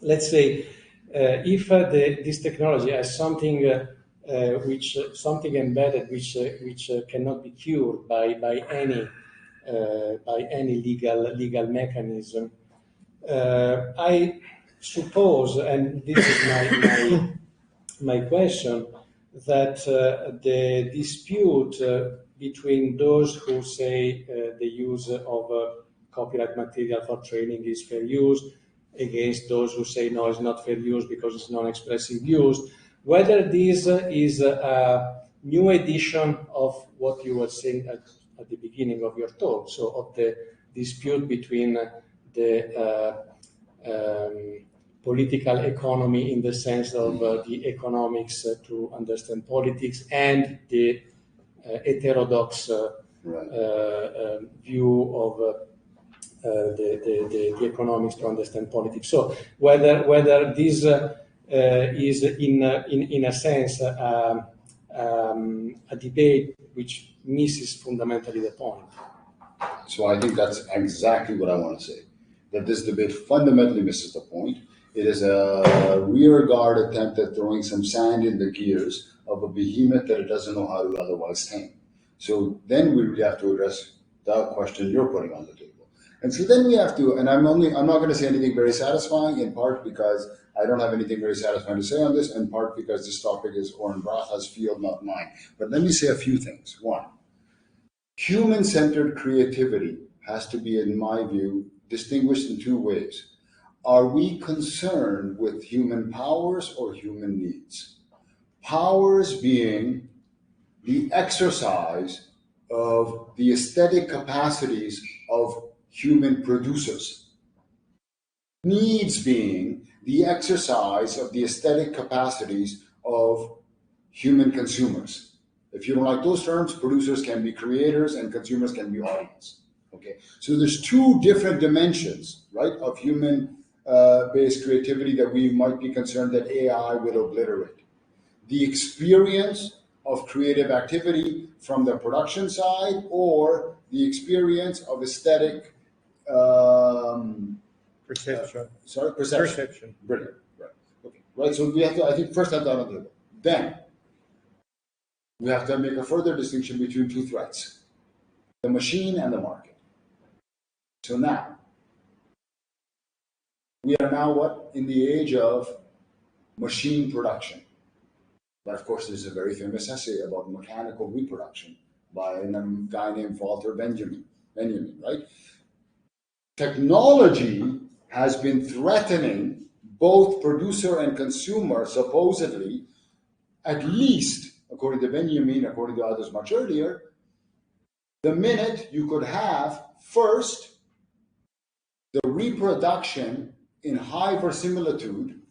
let's say if this technology has something something embedded which cannot be cured by any legal mechanism, I suppose, and this is my question, that the dispute between those who say the use of copyright material for training is fair use, against those who say no, it's not fair use because it's non-expressive use, whether this is a new edition of what you were saying at the beginning of your talk, so of the dispute between the political economy in the sense of the economics to understand politics and the heterodox view of the economics to understand politics. So whether this is in a sense a debate which misses fundamentally the point. So I think that's exactly what I want to say. That this debate fundamentally misses the point. It is a rearguard attempt at throwing some sand in the gears of a behemoth that it doesn't know how to otherwise tame. So then we really have to address the question you're putting on the table. And so then we have to, and I'm not going to say anything very satisfying, in part because I don't have anything very satisfying to say on this, in part because this topic is Oren Bracha's field, not mine. But let me say a few things. One, human-centered creativity has to be, in my view, distinguished in two ways. Are we concerned with human powers or human needs? Powers being the exercise of the aesthetic capacities of human producers. Needs being the exercise of the aesthetic capacities of human consumers. If you don't like those terms, producers can be creators and consumers can be audience. Okay, so there's two different dimensions, right, of human-based creativity that we might be concerned that AI will obliterate. The experience of creative activity from the production side, or the experience of aesthetic Perception. Perception. Brilliant. Right. Okay. Right. So we have to, I think, first have that on the table. Then we have to make a further distinction between two threats: the machine and the market. So now we are what? In the age of machine production. But of course, there's a very famous essay about mechanical reproduction by a guy named Walter Benjamin, right? Technology has been threatening both producer and consumer, supposedly, at least, according to Benjamin, according to others much earlier, the minute you could have first the reproduction in high verisimilitude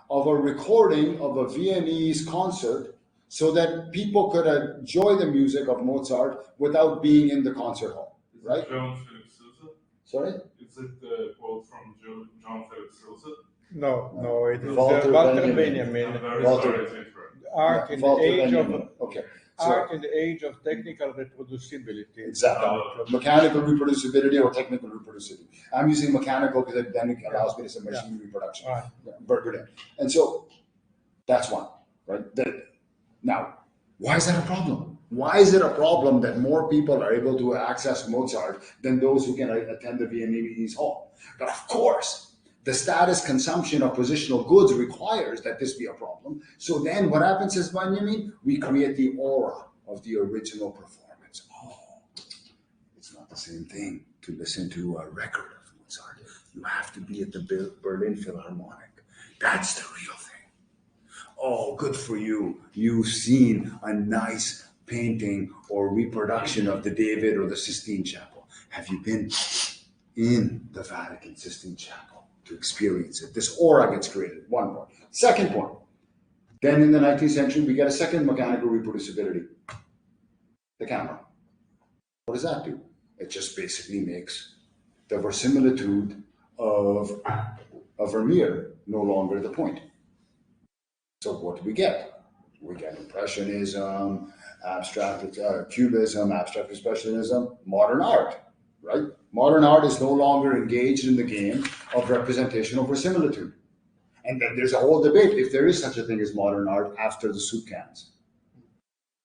of a recording of a Viennese concert so that people could enjoy the music of Mozart without being in the concert hall, right? John Philip Sousa? Sorry? Is it the quote from John Philip Sousa? No, it is Walter Walter Benjamin. Benjamin. I'm very Walter- sorry to interrupt. Art in the Walter age Benjamin. of Okay. art So, in the age of technical reproducibility. exactly. Mechanical reproducibility or technical reproducibility. I'm using mechanical because then it allows me to say machine reproduction. Right. Yeah, brilliant. And so that's one, right? Now, why is that a problem? Why is it a problem that more people are able to access Mozart than those who can attend the Viennese hall? But of course, the status consumption of positional goods requires that this be a problem. So then what happens is, Benjamin, we create the aura of the original performance. Oh, it's not the same thing to listen to a record of Mozart. You have to be at the Berlin Philharmonic. That's the real thing. Oh, good for you. You've seen a nice painting or reproduction of the David or the Sistine Chapel. Have you been in the Vatican Sistine Chapel to experience it? This aura gets created. One point. Second point. Then in the 19th century, we get a second mechanical reproducibility. The camera. What does that do? It just basically makes the verisimilitude of a Vermeer no longer the point. So what do we get? We get Impressionism, abstract Cubism, abstract expressionism, modern art, right? Modern art is no longer engaged in the game of representation over similitude. And then there's a whole debate if there is such a thing as modern art after the soup cans.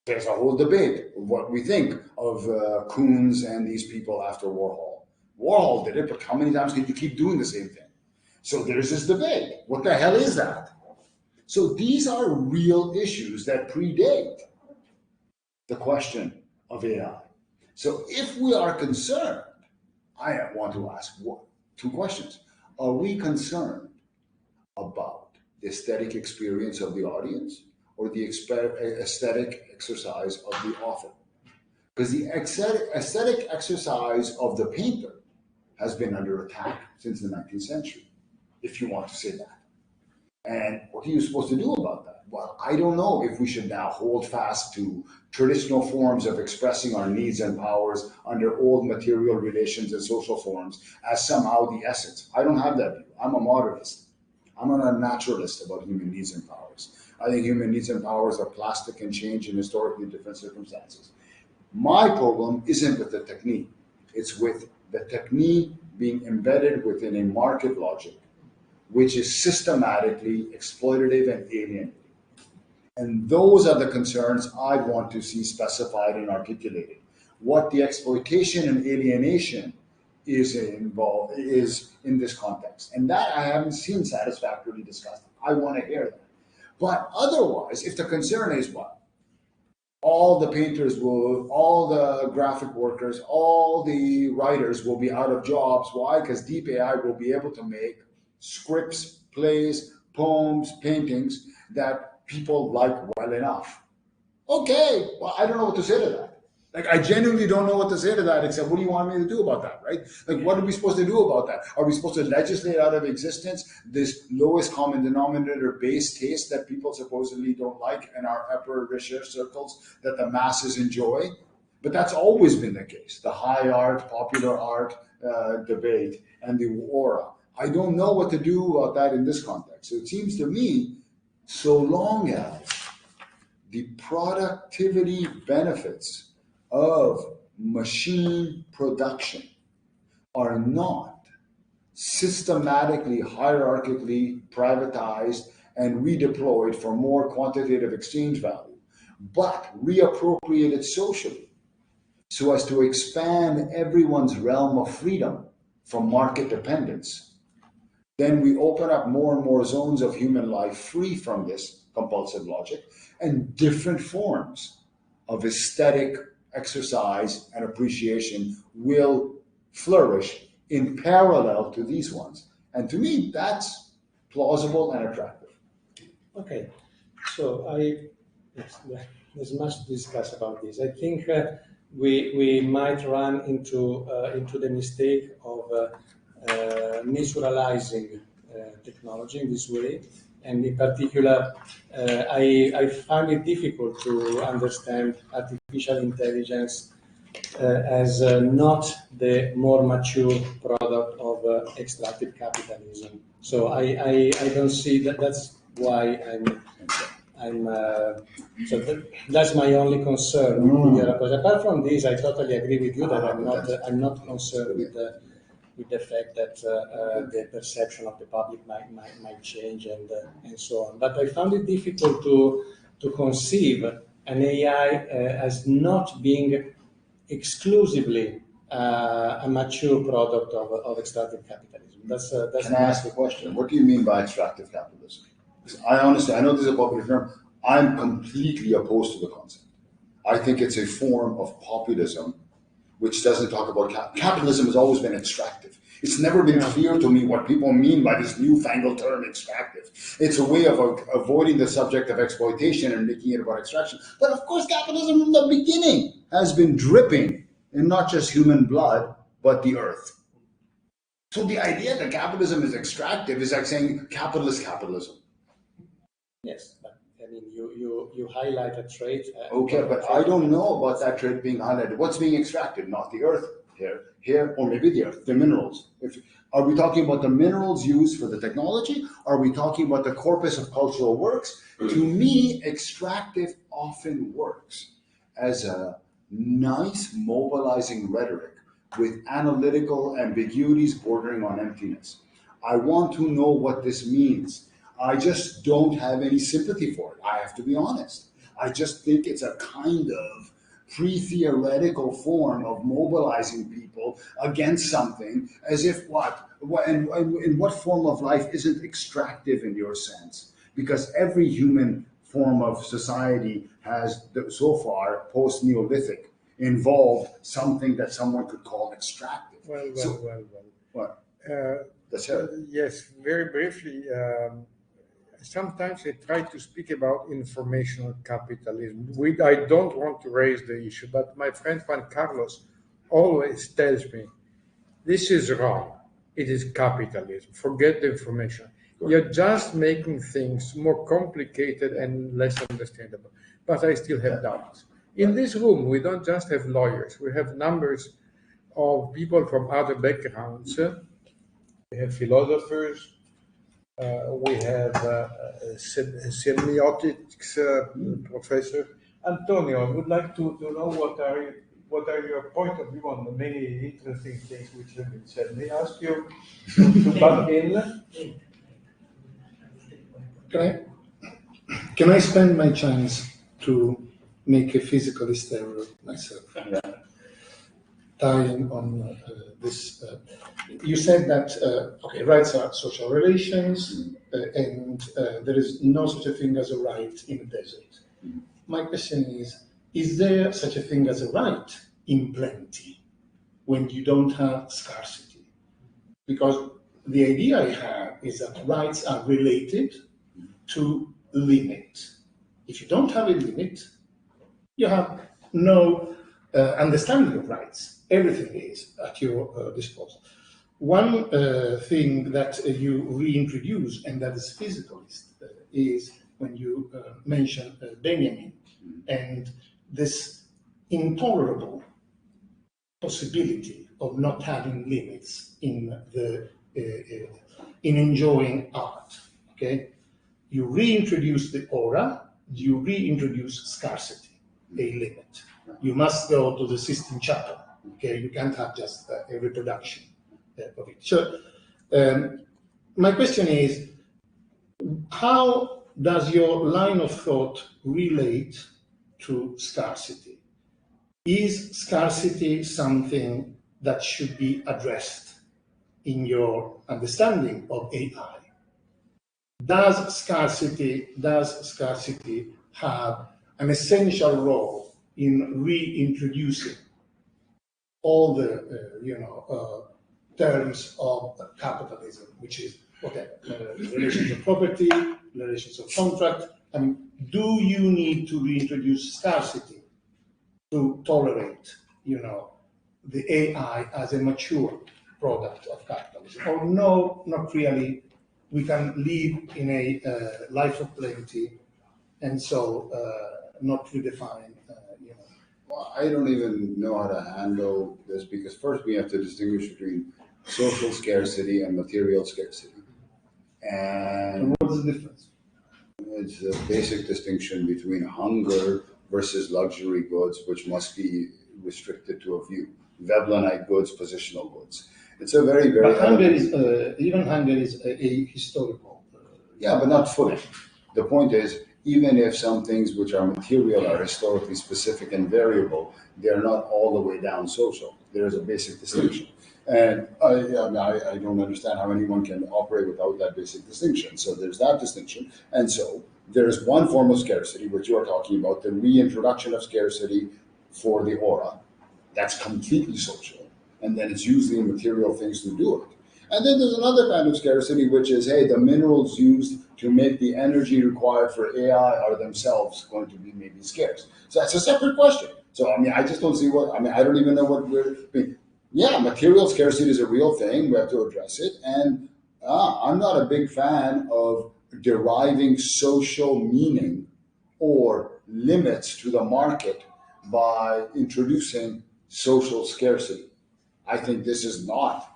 There's a whole debate of what we think of Koons and these people after Warhol. Warhol did it, but how many times can you keep doing the same thing? So there's this debate. What the hell is that? So these are real issues that predate the question of AI. So if we are concerned, I want to ask two questions. Are we concerned about the aesthetic experience of the audience or the aesthetic exercise of the author? Because the aesthetic exercise of the painter has been under attack since the 19th century, if you want to say that. And what are you supposed to do about that? Well, I don't know if we should now hold fast to traditional forms of expressing our needs and powers under old material relations and social forms as somehow the essence. I don't have that view. I'm a modernist. I'm not a naturalist about human needs and powers. I think human needs and powers are plastic and change in historically different circumstances. My problem isn't with the technique. It's with the technique being embedded within a market logic, which is systematically exploitative and alienating. And those are the concerns I want to see specified and articulated. What the exploitation and alienation is involved is in this context. And that I haven't seen satisfactorily discussed. I want to hear that. But otherwise, if the concern is what? All the painters will, all the graphic workers, all the writers will be out of jobs. Why? Because deep AI will be able to make scripts, plays, poems, paintings that people like well enough. Okay, well, I don't know what to say to that. Like, I genuinely don't know what to say to that, except what do you want me to do about that, right? Like, what are we supposed to do about that? Are we supposed to legislate out of existence this lowest common denominator based taste that people supposedly don't like in our upper research circles that the masses enjoy? But that's always been the case, the high art, popular art debate and the aura. I don't know what to do about that in this context. So it seems to me, so long as the productivity benefits of machine production are not systematically, hierarchically privatized and redeployed for more quantitative exchange value, but reappropriated socially so as to expand everyone's realm of freedom from market dependence, then we open up more and more zones of human life free from this compulsive logic, and different forms of aesthetic exercise and appreciation will flourish in parallel to these ones. And to me, that's plausible and attractive. Okay, so there's much to discuss about this. I think we might run into the mistake of naturalizing technology in this way, and in particular, I find it difficult to understand artificial intelligence as not the more mature product of extractive capitalism. So I don't see that. That's why that's my only concern with your approach. Apart from this, I totally agree with you that I'm not concerned with the fact that the perception of the public might change and so on. But I found it difficult to conceive an AI as not being exclusively a mature product of extractive capitalism. Can I ask a question? What do you mean by extractive capitalism? Because I know this is a popular term. I'm completely opposed to the concept. I think it's a form of populism which doesn't talk about capitalism. Has always been extractive. It's never been clear to me what people mean by this newfangled term extractive. It's a way of avoiding the subject of exploitation and making it about extraction. But of course, capitalism from the beginning has been dripping in not just human blood, but the earth. So the idea that capitalism is extractive is like saying capitalist capitalism. Yes, but I mean, you highlight a trait. Okay, but I don't know about that trait being highlighted. What's being extracted? Not the earth here, or maybe the earth, the minerals. Are we talking about the minerals used for the technology? Are we talking about the corpus of cultural works? To me, extractive often works as a nice mobilizing rhetoric with analytical ambiguities bordering on emptiness. I want to know what this means. I just don't have any sympathy for it. I have to be honest. I just think it's a kind of pre-theoretical form of mobilizing people against something, as if and in what form of life isn't extractive in your sense? Because every human form of society has, so far, post-Neolithic, involved something that someone could call extractive. Well. What? That's Yes, very briefly. Sometimes I try to speak about informational capitalism. I don't want to raise the issue, but my friend Juan Carlos always tells me, this is wrong. It is capitalism. Forget the information. You're just making things more complicated and less understandable. But I still have doubts. In this room, we don't just have lawyers. We have numbers of people from other backgrounds. We have philosophers. We have a semiotics professor. Antonio, I would like to know what are your point of view on the many interesting things which have been said. May I ask you to butt in? Can I spend my chance to make a physicalist error myself? Tying on this, you said that rights are social relations, and there is no such a thing as a right in a desert. My question is there such a thing as a right in plenty when you don't have scarcity? Because the idea I have is that rights are related to limit. If you don't have a limit, you have no understanding of rights. Everything is at your disposal. One thing that you reintroduce, and that is physicalist, is when you mention Benjamin and this intolerable possibility of not having limits in enjoying art. Okay, you reintroduce the aura, you reintroduce scarcity, a limit. You must go to the Sistine Chapel. Okay, you can't have just a reproduction of it. So, my question is, how does your line of thought relate to scarcity? Is scarcity something that should be addressed in your understanding of AI? Does scarcity have an essential role in reintroducing all the terms of capitalism, which is relations of property, relations of contract? I mean, do you need to reintroduce scarcity to tolerate, the AI as a mature product of capitalism? Or no, not really. We can live in a life of plenty, and so not redefine. Well, I don't even know how to handle this, because first we have to distinguish between social scarcity and material scarcity. And what's the difference? It's a basic distinction between hunger versus luxury goods, which must be restricted to a few. Veblenite goods, positional goods. It's a very, very. But hunger is even hunger is a historical. Yeah, but not fully. The point is, even if some things which are material are historically specific and variable, they are not all the way down social. There is a basic distinction. And I don't understand how anyone can operate without that basic distinction. So there's that distinction. And so there's one form of scarcity, which you are talking about, the reintroduction of scarcity for the aura. That's completely social. And then it's usually material things to do it. And then there's another kind of scarcity, which is, hey, the minerals used to make the energy required for AI are themselves going to be maybe scarce. So that's a separate question. So, I just don't see I don't even know what yeah, material scarcity is a real thing. We have to address it. And I'm not a big fan of deriving social meaning or limits to the market by introducing social scarcity. I think this is not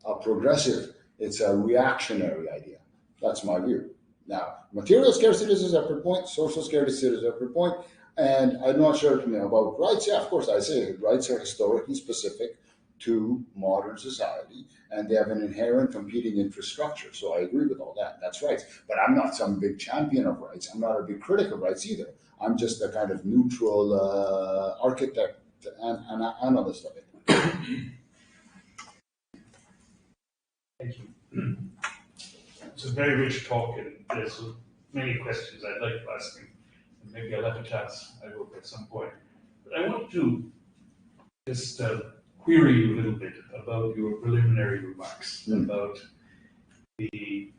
a progressive, it's a reactionary idea. That's my view. Now, material scarcity is a separate point, social scarcity is a separate point, and I'm not sure about rights. Yeah, of course, I say rights are historically specific to modern society, and they have an inherent competing infrastructure. So I agree with all that. That's right. But I'm not some big champion of rights. I'm not a big critic of rights either. I'm just a kind of neutral architect and analyst of it. Thank you. It's a very rich talk, and there's many questions I'd like to ask you. And maybe I'll have a chance, I hope, at some point. But I want to just query you a little bit about your preliminary remarks about the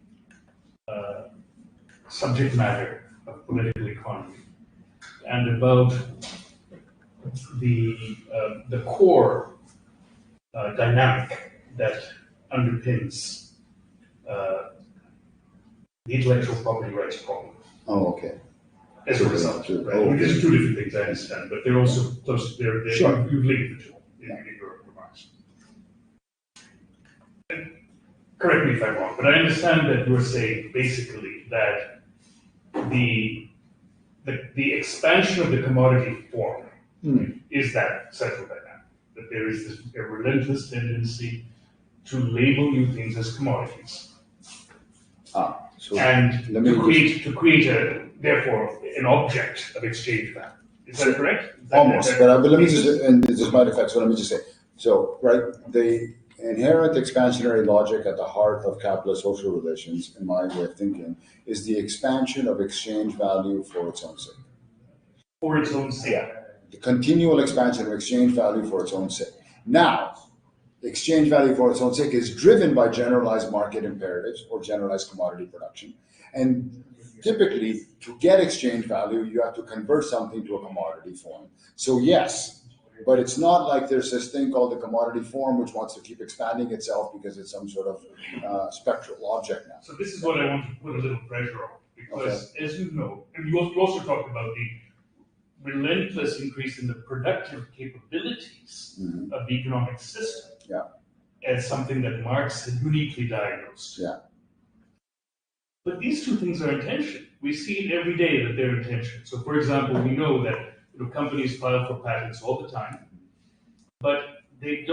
subject matter of political economy and about the core dynamic that underpins the intellectual property rights problem. Oh, okay. As a result, right? Oh, okay. These are two different things, I understand, but they're also close. Sure. You've linked the two in your remarks. And correct me if I'm wrong, but I understand that you're saying basically that the expansion of the commodity form is that central dynamic. That there is this a relentless tendency to label new things as commodities. So and to create therefore an object of exchange value. Is that correct? Almost, but let me just, and this is my defense, so let me just say, so, right, the inherent expansionary logic at the heart of capitalist social relations, in my way of thinking, is the expansion of exchange value for its own sake. For its own sake. Yeah, the continual expansion of exchange value for its own sake. Now, exchange value for its own sake is driven by generalized market imperatives or generalized commodity production. And typically, to get exchange value, you have to convert something to a commodity form. So yes, but it's not like there's this thing called the commodity form which wants to keep expanding itself because it's some sort of spectral object now. So this is what I want to put a little pressure on, because as you know, and you also talked about the relentless increase in the productive capabilities of the economic system as something that Marx had uniquely diagnosed. But these two things are in tension. We see it every day that they're in tension. So for example, we know that companies file for patents all the time, but they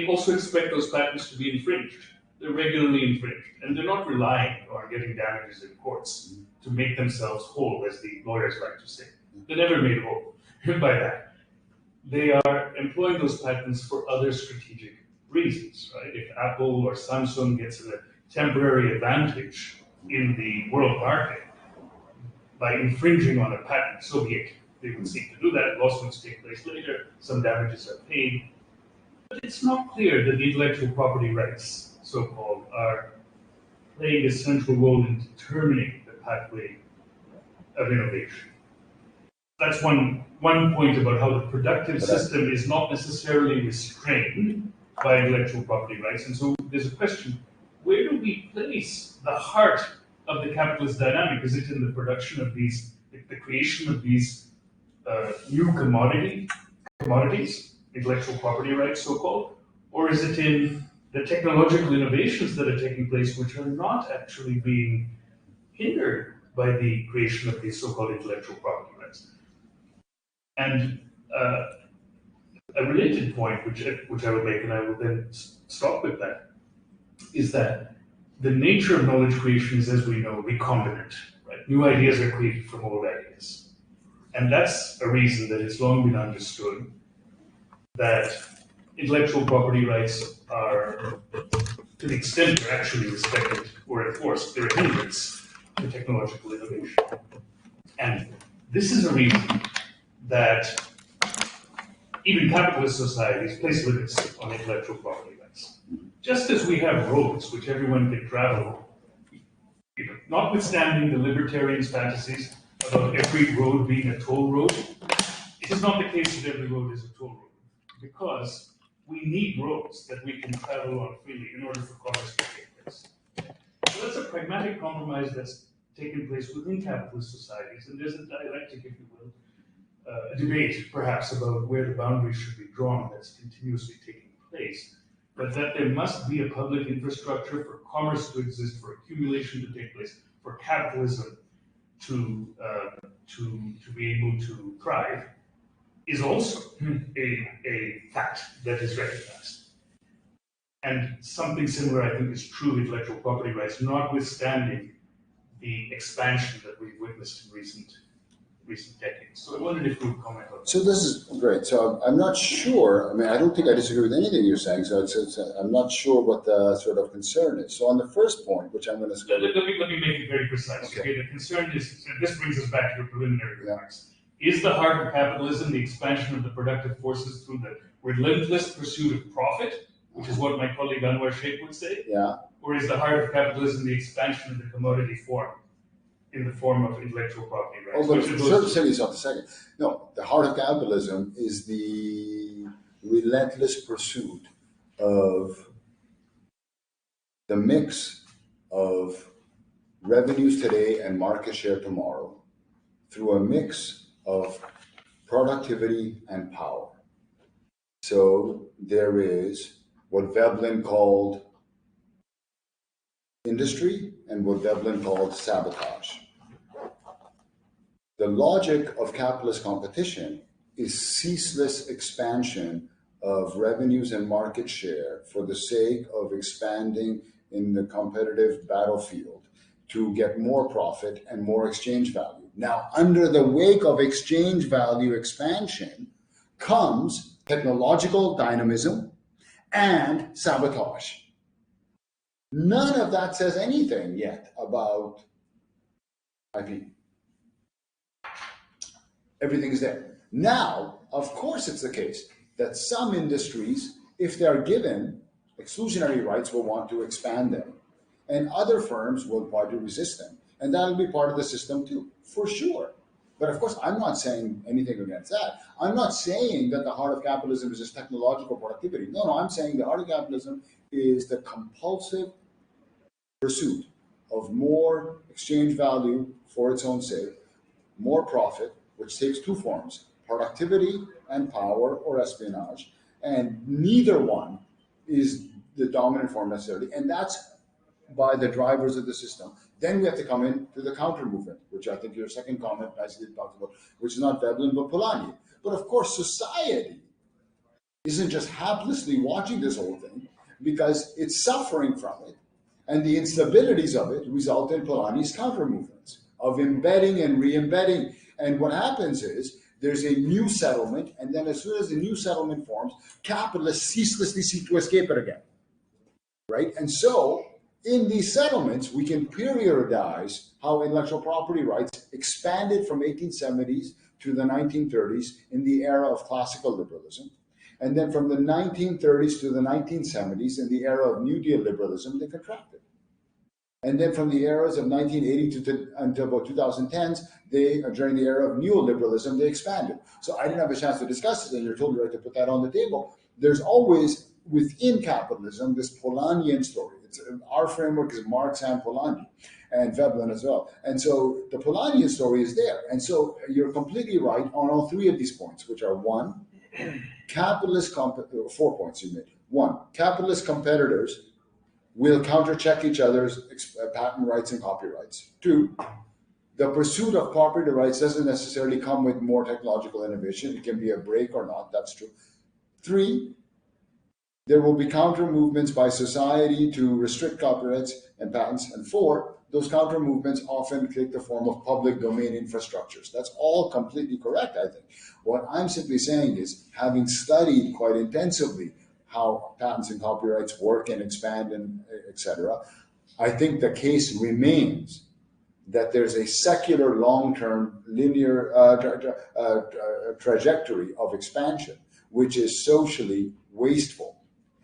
also expect those patents to be infringed. They're regularly infringed, and they're not relying on getting damages in courts to make themselves whole, as the lawyers like to say. They're never made whole by that. They are employing those patents for other strategic reasons, right? If Apple or Samsung gets a temporary advantage in the world market by infringing on a patent, so be it. They would seek to do that. Lawsuits take place later. Some damages are paid. But it's not clear that the intellectual property rights, so-called, are playing a central role in determining the pathway of innovation. That's one point about how the productive system is not necessarily restrained by intellectual property rights. And so there's a question, where do we place the heart of the capitalist dynamic? Is it in the production of these, the creation of these new commodities, intellectual property rights, so-called, or is it in the technological innovations that are taking place, which are not actually being hindered by the creation of these so-called intellectual property rights? And a related point, which I will make, and I will then stop with that, is that the nature of knowledge creation is, as we know, recombinant. Right? New ideas are created from old ideas. And that's a reason that it's long been understood that intellectual property rights are, to the extent they're actually respected or enforced, they're a hindrance to technological innovation. And this is a reason that even capitalist societies place limits on intellectual property rights. Just as we have roads which everyone can travel, notwithstanding the libertarians' fantasies about every road being a toll road, it is not the case that every road is a toll road, because we need roads that we can travel on freely in order for commerce to take place. So that's a pragmatic compromise that's taken place within capitalist societies, and there's a dialectic, if you will, a debate perhaps about where the boundaries should be drawn that's continuously taking place, but that there must be a public infrastructure for commerce to exist, for accumulation to take place, for capitalism to be able to thrive, is also a fact that is recognized. And something similar, I think, is true with intellectual property rights, notwithstanding the expansion that we've witnessed in recent decades. So I wondered if you would comment on that. So this is great. So I'm not sure. I mean, I don't think I disagree with anything you're saying. So I'm not sure what the sort of concern is. So on the first point, which I'm going to say, let me make it very precise. Okay. The concern is, and this brings us back to your preliminary remarks. Is the heart of capitalism the expansion of the productive forces through the relentless pursuit of profit, which is what my colleague Anwar Sheikh would say? Yeah. Or is the heart of capitalism the expansion of the commodity form in the form of intellectual property rights? Oh, but certainly not the second. No, the heart of capitalism is the relentless pursuit of the mix of revenues today and market share tomorrow through a mix of productivity and power. So there is what Veblen called industry and what Veblen called sabotage. The logic of capitalist competition is ceaseless expansion of revenues and market share for the sake of expanding in the competitive battlefield to get more profit and more exchange value. Now, under the wake of exchange value expansion comes technological dynamism and sabotage. None of that says anything yet about IP. Everything's there. Now, of course, it's the case that some industries, if they're given exclusionary rights, will want to expand them, and other firms will try to resist them. And that'll be part of the system too, for sure. But of course, I'm not saying anything against that. I'm not saying that the heart of capitalism is just technological productivity. No, I'm saying the heart of capitalism is the compulsive pursuit of more exchange value for its own sake, more profit, which takes two forms, productivity and power or espionage, and neither one is the dominant form necessarily, and that's by the drivers of the system. Then we have to come in to the counter movement, which I think your second comment nicely talked about, which is not Veblen but Polanyi. But of course, society isn't just haplessly watching this whole thing because it's suffering from it, and the instabilities of it result in Polanyi's counter movements of embedding and re-embedding. And what happens is there's a new settlement, and then as soon as the new settlement forms, capitalists ceaselessly seek to escape it again, right? And so in these settlements, we can periodize how intellectual property rights expanded from 1870s to the 1930s in the era of classical liberalism. And then from the 1930s to the 1970s in the era of New Deal liberalism, they contracted. And then from the eras of 1980 until about 2010s, during the era of neoliberalism, they expanded. So I didn't have a chance to discuss it, and you're totally right to put that on the table. There's always, within capitalism, this Polanyian story. Our framework is Marx and Polanyi, and Veblen as well. And so the Polanyian story is there. And so you're completely right on all three of these points, which are one, 4 points you made. One, capitalist competitors will countercheck each other's patent rights and copyrights. Two, the pursuit of property rights doesn't necessarily come with more technological innovation. It can be a break or not, that's true. Three, there will be counter movements by society to restrict copyrights and patents. And four, those counter movements often take the form of public domain infrastructures. That's all completely correct, I think. What I'm simply saying is, having studied quite intensively how patents and copyrights work and expand and et cetera, I think the case remains that there's a secular long-term linear trajectory of expansion, which is socially wasteful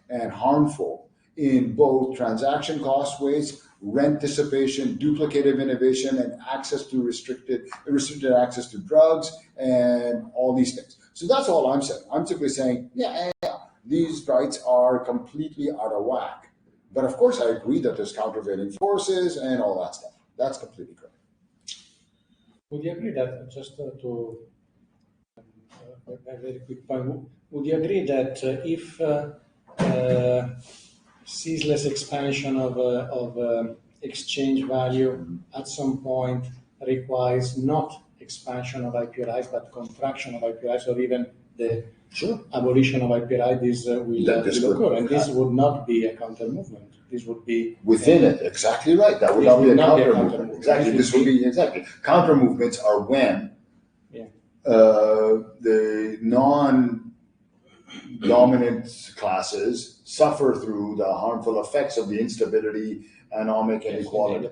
and harmful in both transaction cost waste, rent dissipation, duplicative innovation, and restricted access to drugs, and all these things. So that's all I'm saying. I'm simply saying, yeah, these rights are completely out of whack. But of course, I agree that there's countervailing forces and all that stuff. That's completely correct. Would you agree that, just to a very quick point, would you agree that if ceaseless expansion of exchange value at some point requires not expansion of IP rights, but contraction of IP rights, or even the Sure. abolition of IP right will occur, and this would not be a counter movement. This would be within it. Exactly right. That would not be a counter movement. Exactly. This would be exactly counter movements are when the non-dominant classes suffer through the harmful effects of the instability, anomic inequality.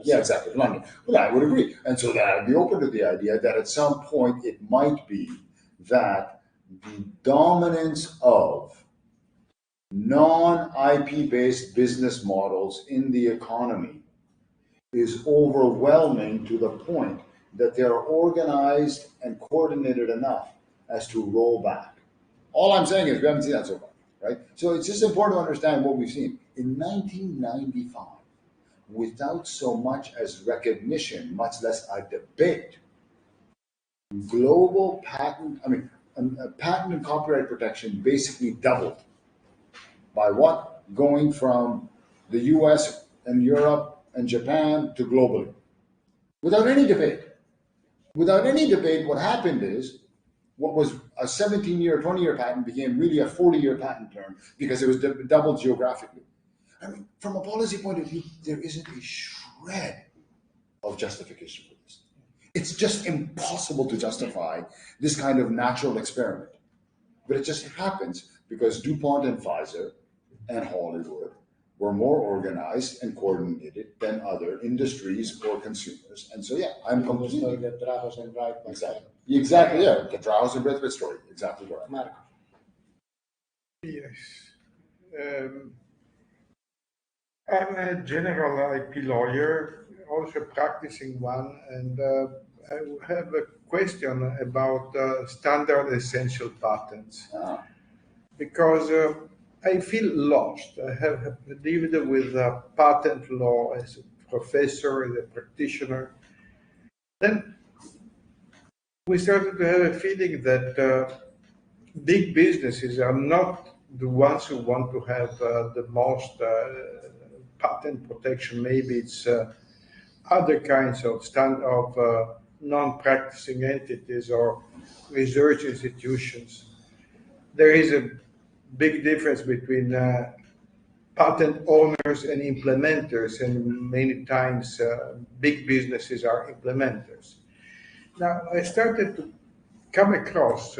Yeah, exactly. Well, I would agree. And so that I'd be open to the idea that at some point it might be that the dominance of non-IP based business models in the economy is overwhelming to the point that they're organized and coordinated enough as to roll back. All I'm saying is we haven't seen that so far, right? So it's just important to understand what we've seen. In 1995, without so much as recognition, much less a debate, global patent and copyright protection basically doubled. By what? Going from the US and Europe and Japan to globally. Without any debate. Without any debate, what happened is what was a 17-year, 20-year patent became really a 40-year patent term because it was doubled geographically. I mean, from a policy point of view, there isn't a shred of justification for this. It's just impossible to justify this kind of natural experiment. But it just happens because DuPont and Pfizer and Hollywood were more organized and coordinated than other industries or consumers. And so, yeah, I'm completely... The Drahos and Wright. Exactly, yeah. The Drahos and Wright story. Exactly right. Marco. Yes. I'm a general IP lawyer, also practicing one, and I have a question about standard essential patents. Because I feel lost. I have lived with patent law as a professor, as a practitioner. Then we started to have a feeling that big businesses are not the ones who want to have the most patent protection. Maybe it's other kinds of non-practicing entities or research institutions. There is a big difference between patent owners and implementers, and many times big businesses are implementers. Now, I started to come across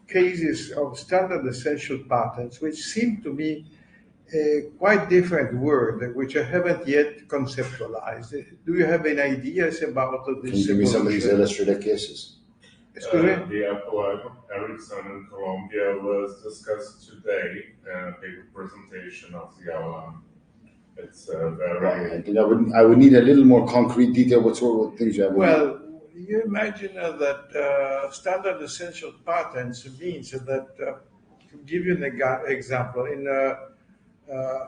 cases of standard essential patents, which seem to me a quite different word, which I haven't yet conceptualized. Do you have any ideas about this? Can you give me some of these illustrative cases? Excuse me? The apple Ericsson in Colombia was discussed today in a paper presentation of the LLM. It's very... Right. I think I would need a little more concrete detail. What sort of things you have? Well, you imagine that standard essential patents means that, to give you an example, in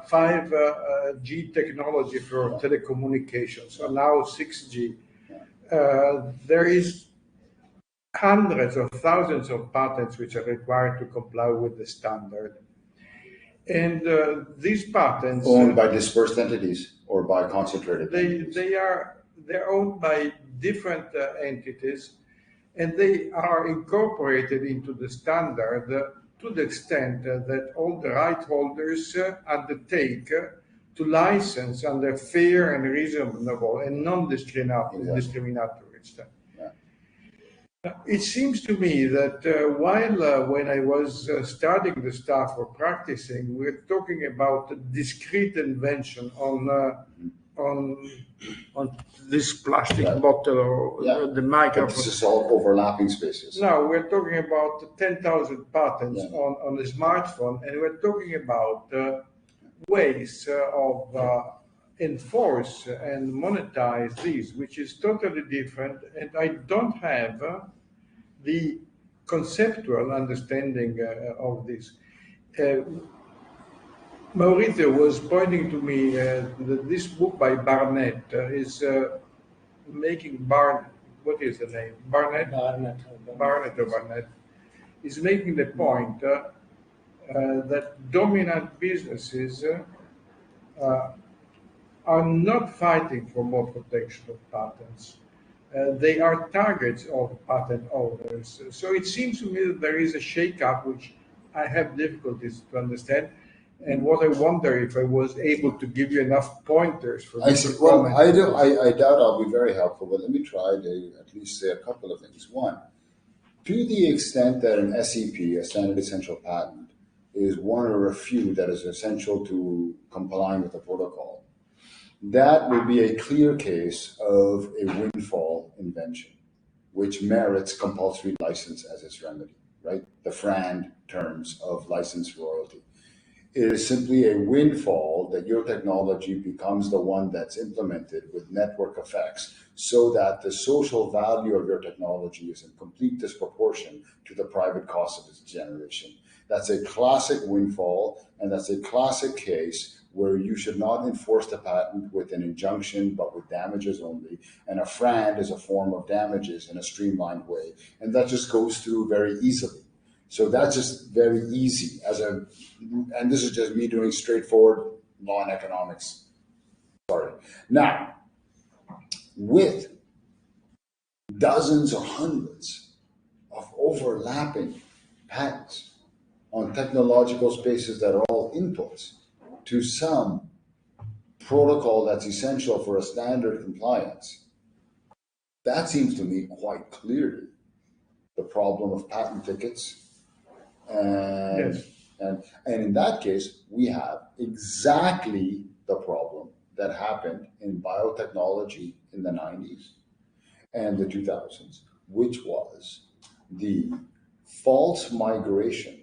5G technology for telecommunications, so now 6G, there is hundreds of thousands of patents which are required to comply with the standard. And these patents... Owned by dispersed entities or by concentrated entities? They're owned by different entities, and they are incorporated into the standard to the extent that all the right holders undertake to license under fair and reasonable and non-discriminatory standards. It seems to me that when I was studying the stuff or practicing, we're talking about a discrete invention on this plastic bottle or the microphone. This is all overlapping spaces. No, we're talking about 10,000 patents on a smartphone, and we're talking about ways of enforce and monetize these, which is totally different. And I don't have the conceptual understanding of this. Maurizio was pointing to me that this book by Barnett is making what is the name? Barnett is making the point that dominant businesses are not fighting for more protection of patents. they are targets of patent owners. So it seems to me that there is a shake-up which I have difficulties to understand. And what I wonder if I was able to give you enough pointers for I see. Well, I doubt I'll be very helpful, but let me try to at least say a couple of things. One, to the extent that an SEP, a standard essential patent, is one or a few that is essential to complying with the protocol, that would be a clear case of a windfall invention, which merits compulsory license as its remedy, right? The FRAND terms of license royalty. It is simply a windfall that your technology becomes the one that's implemented with network effects so that the social value of your technology is in complete disproportion to the private cost of its generation. That's a classic windfall, and that's a classic case where you should not enforce the patent with an injunction, but with damages only. And a FRAND is a form of damages in a streamlined way. And that just goes through very easily. So that's just very easy and this is just me doing straightforward law and economics. Sorry. Now, with dozens or hundreds of overlapping patents on technological spaces that are all inputs to some protocol that's essential for a standard compliance, that seems to me quite clearly the problem of patent thickets. And, Yes. and in that case, we have exactly the problem that happened in biotechnology in the 90s and the 2000s, which was the false migration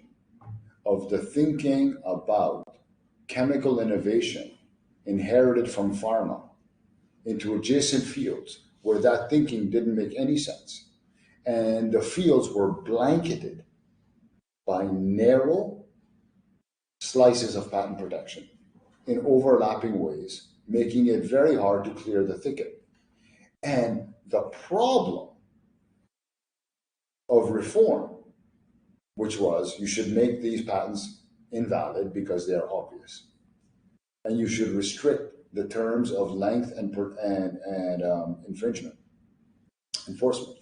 of the thinking about chemical innovation inherited from pharma into adjacent fields where that thinking didn't make any sense. And the fields were blanketed by narrow slices of patent protection in overlapping ways, making it very hard to clear the thicket. And the problem of reform, which was you should make these patents invalid because they are obvious, and you should restrict the terms of length and infringement, enforcement.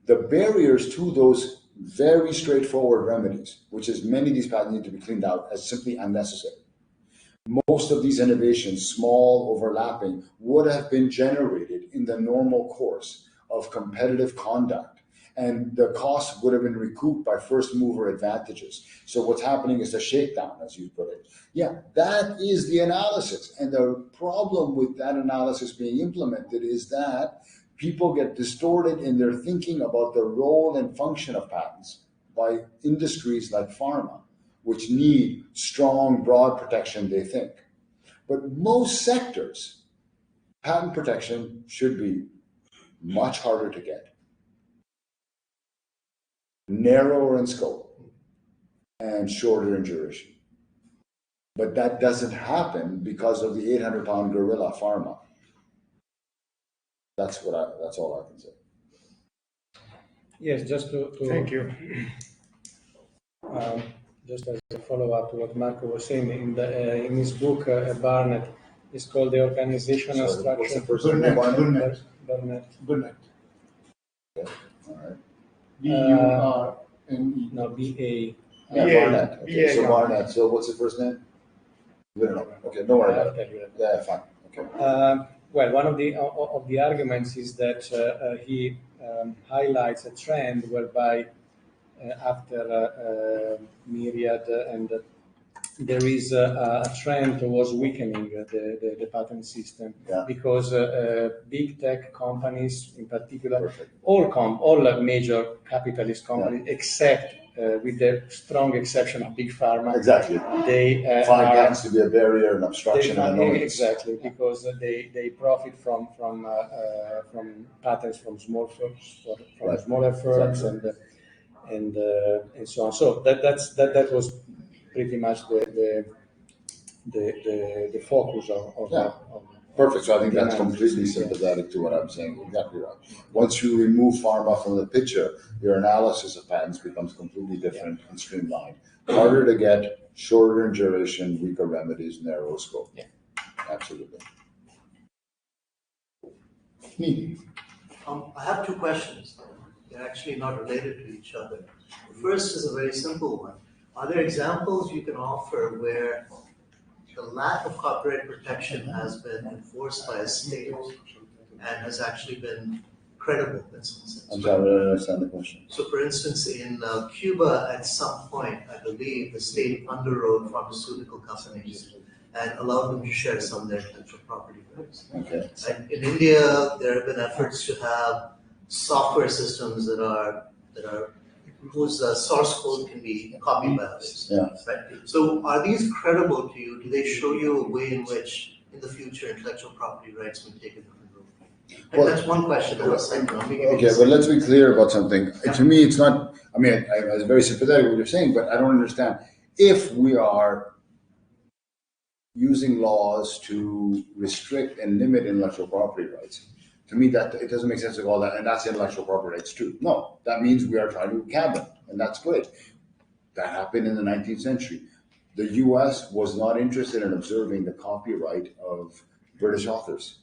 The barriers to those very straightforward remedies, which is many of these patents need to be cleaned out as simply unnecessary. Most of these innovations, small, overlapping, would have been generated in the normal course of competitive conduct, and the cost would have been recouped by first mover advantages. So what's happening is a shakedown, as you put it. Yeah, that is the analysis. And the problem with that analysis being implemented is that people get distorted in their thinking about the role and function of patents by industries like pharma, which need strong, broad protection, they think. But most sectors, patent protection should be much harder to get, narrower in scope, and shorter in duration. But that doesn't happen because of the 800-pound gorilla pharma. That's all I can say. Yes, just to Thank you. Just as a follow-up to what Marco was saying, in his book, Barnett, it's called The Organizational Sorry, what's the Structure. first name? Burnett. Burnett. Okay. All right. B-U-R-N-E. No, B-A. Yeah, BA. Barnett. Okay, so BA. Barnett. So what's the first name? We don't know. Okay, don't worry I'll about it. tell you that. Yeah, fine. Okay. Well, one of the arguments is that he highlights a trend whereby after Myriad and there is a trend towards weakening the patent system because big tech companies, in particular, all major capitalist companies, except with the strong exception of big pharma, Exactly. they Find patents to be a barrier and obstruction and annoyance. Exactly, because they profit from patents from smaller firms and so on. So that was pretty much the focus of Perfect. So I think that's completely sympathetic to what I'm saying. Exactly right. Once you remove pharma from the picture, your analysis of patents becomes completely different and streamlined. Harder to get, shorter in duration, weaker remedies, narrow scope. Yeah. Absolutely. Needy. I have two questions. They're actually not related to each other. The first is a very simple one. Are there examples you can offer where the lack of copyright protection has been enforced by a state and has actually been credible in some sense? I'm sorry, I don't understand the question. So, for instance, in Cuba, at some point, I believe the state underwrote pharmaceutical companies and allowed them to share some of their intellectual property rights. Okay. And in India, there have been efforts to have software systems that are whose source code can be copied by others. Yeah. Right? So, are these credible to you? Do they show you a way in which, in the future, intellectual property rights may take a different role? Well, that's one question. Okay, but let's be clear about something. Yeah. To me, it's not. I mean, I was very sympathetic with what you're saying, but I don't understand. If we are using laws to restrict and limit intellectual property rights, to me that it doesn't make sense to call that, and that's intellectual property rights too. No, that means we are trying to cap them, and that's great. That happened in the 19th century. The U.S. was not interested in observing the copyright of British authors.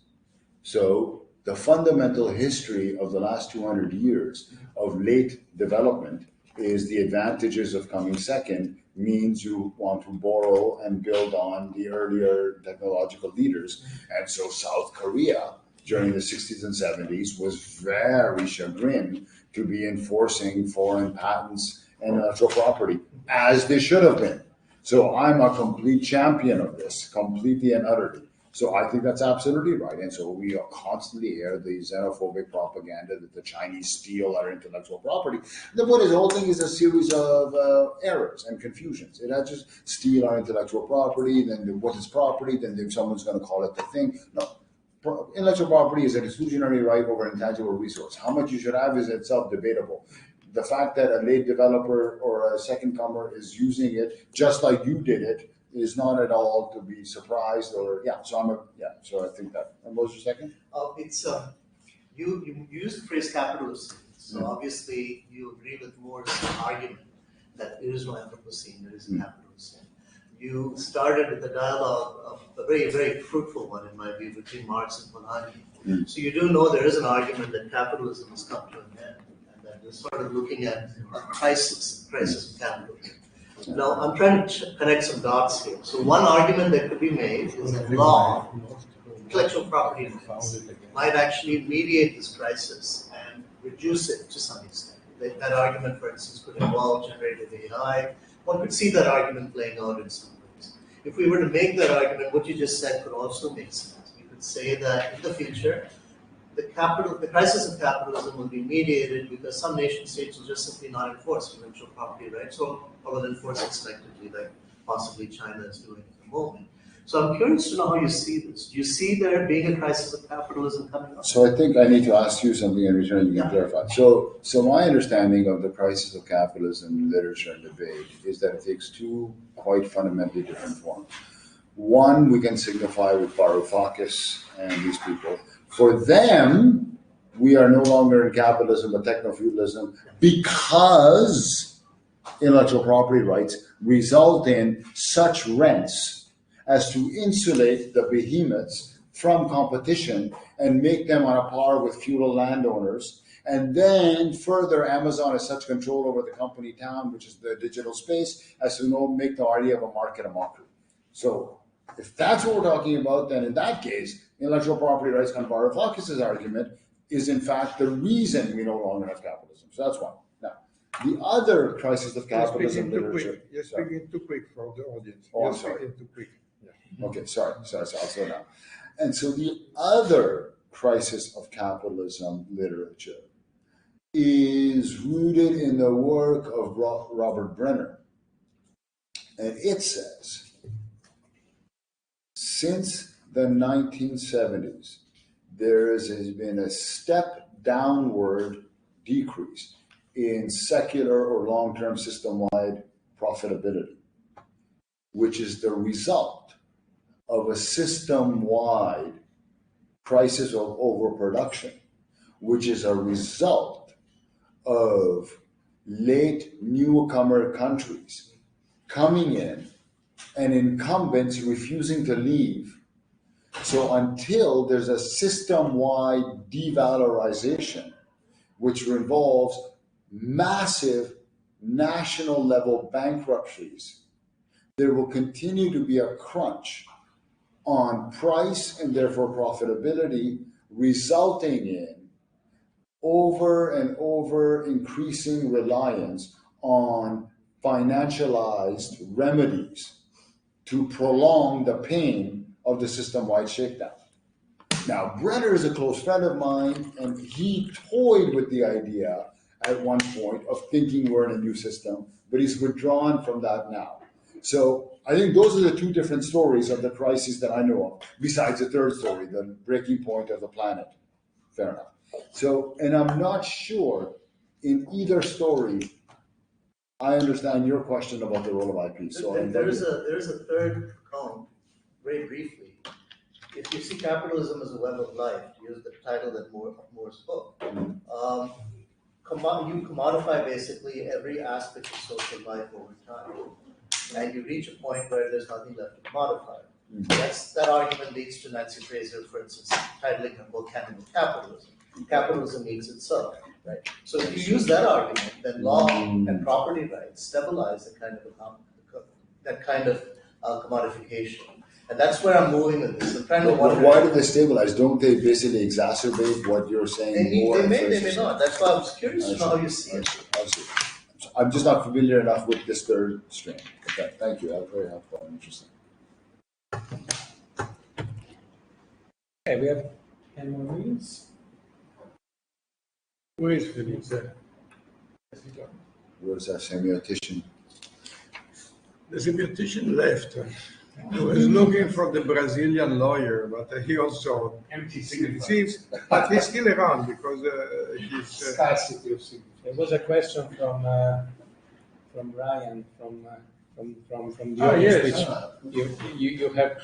So the fundamental history of the last 200 years of late development is the advantages of coming second means you want to borrow and build on the earlier technological leaders. And so South Korea during the 60s and 70s was very chagrined to be enforcing foreign patents and intellectual property, as they should have been. So I'm a complete champion of this, completely and utterly. So I think that's absolutely right. And so we constantly hear the xenophobic propaganda that the Chinese steal our intellectual property. What is the whole thing is a series of errors and confusions. It has just steal our intellectual property, then what is property, then someone's going to call it the thing. No, intellectual property is an exclusionary right over an intangible resource. How much you should have is itself debatable. The fact that a late developer or a second comer is using it just like you did it is not at all to be surprised or so I think that. And what was your second? It's you use the phrase capitalist. So obviously you agree with Moore's argument that there is no Anthropocene, there is a capitalist. You started with a dialogue of a very, very fruitful one in my view between Marx and Polanyi. So you do know there is an argument that capitalism has come to an end and that you're sort of looking at a crisis of capitalism. Now, I'm trying to connect some dots here. So one argument that could be made is that law, intellectual property rights, might actually mediate this crisis and reduce it to some extent. That argument, for instance, could involve generative AI. One could see that argument playing out in some ways. If we were to make that argument, what you just said could also make sense. We could say that in the future, the crisis of capitalism will be mediated because some nation states will just simply not enforce intellectual property rights or will enforce it selectively, like possibly China is doing at the moment. So I'm curious to know how you see this. Do you see there being a crisis of capitalism coming up? So I think I need to ask you something in return you can clarify. So my understanding of the crisis of capitalism in literature and debate is that it takes two quite fundamentally different forms. One we can signify with Varoufakis and these people. For them, we are no longer in capitalism but techno-feudalism because intellectual property rights result in such rents as to insulate the behemoths from competition and make them on a par with feudal landowners. And then further, Amazon has such control over the company town, which is the digital space, as to make the idea of a market a mockery. So if that's what we're talking about, then in that case, intellectual property rights, on Varoufakis' argument, is in fact the reason we no longer have capitalism. So that's one. Now, the other crisis of capitalism literature. You're speaking too quick for the audience. You're speaking too quick. Yeah. Okay, sorry, I'll slow down. And so the other crisis of capitalism literature is rooted in the work of Robert Brenner. And it says, since the 1970s, there has been a step downward decrease in secular or long-term system-wide profitability, which is the result of a system-wide crisis of overproduction, which is a result of late newcomer countries coming in and incumbents refusing to leave So until there's a system-wide devalorization, which involves massive national level bankruptcies, there will continue to be a crunch on price and therefore profitability, resulting in over and over increasing reliance on financialized remedies to prolong the pain of the system-wide shakedown. Now, Brenner is a close friend of mine, and he toyed with the idea at one point of thinking we're in a new system, but he's withdrawn from that now. So I think those are the two different stories of the crises that I know of, besides the third story, the breaking point of the planet. Fair enough. So, and I'm not sure in either story I understand your question about the role of IP. So there's a third count, very briefly. If you see capitalism as a web of life, to use the title that Moore's book, you commodify basically every aspect of social life over time, and you reach a point where there's nothing left to commodify. That argument leads to Nancy Fraser, for instance, titling her book Cannibal Capitalism. Capitalism eats itself, right? So if you use that argument, then law and property rights stabilize that kind of commodification. And that's where I'm moving with this. I'm trying to wonder. Why do they stabilize? Don't they basically exacerbate what you're saying? They may not. That's why I was curious to know how you see it. I'm just not familiar enough with this third strain. Okay, thank you. That was very helpful and interesting. Okay, we have 10 more minutes. Where is Felipe? Where's that semiotician? The semiotician left. He was looking for the Brazilian lawyer, but he also empty seems, but he's still around because he's scarcity of significance. There was a question from Ryan from the audience, which you have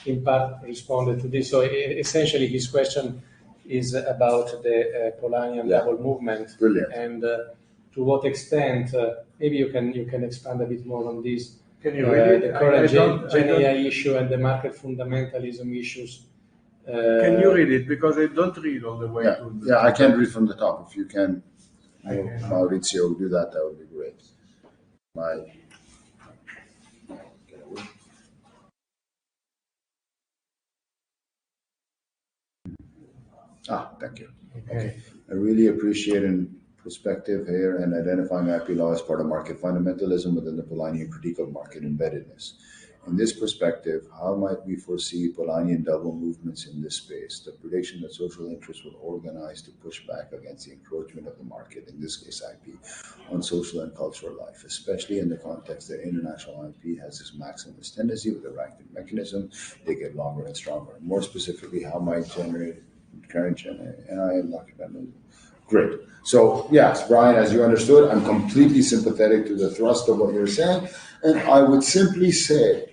in part responded to this. So essentially, his question is about the Polanyian double movement. Brilliant. And to what extent, maybe you can expand a bit more on this. Can you read it? The current Gen AI issue and the market fundamentalism issues. Can you read it? Because I don't read all the way to the Yeah, I can't read from the top. If you can, Maurizio, do that, that would be great. Thank you. Okay. I really appreciate perspective here and identifying IP law as part of market fundamentalism within the Polanyian critique of market embeddedness. In this perspective, how might we foresee Polanyian double movements in this space? The prediction that social interests will organize to push back against the encroachment of the market, in this case IP, on social and cultural life, especially in the context that international IP has this maximalist tendency with a ranking mechanism. They get longer and stronger. More specifically, how might current generate Great. So yes, Brian, as you understood, I'm completely sympathetic to the thrust of what you're saying. And I would simply say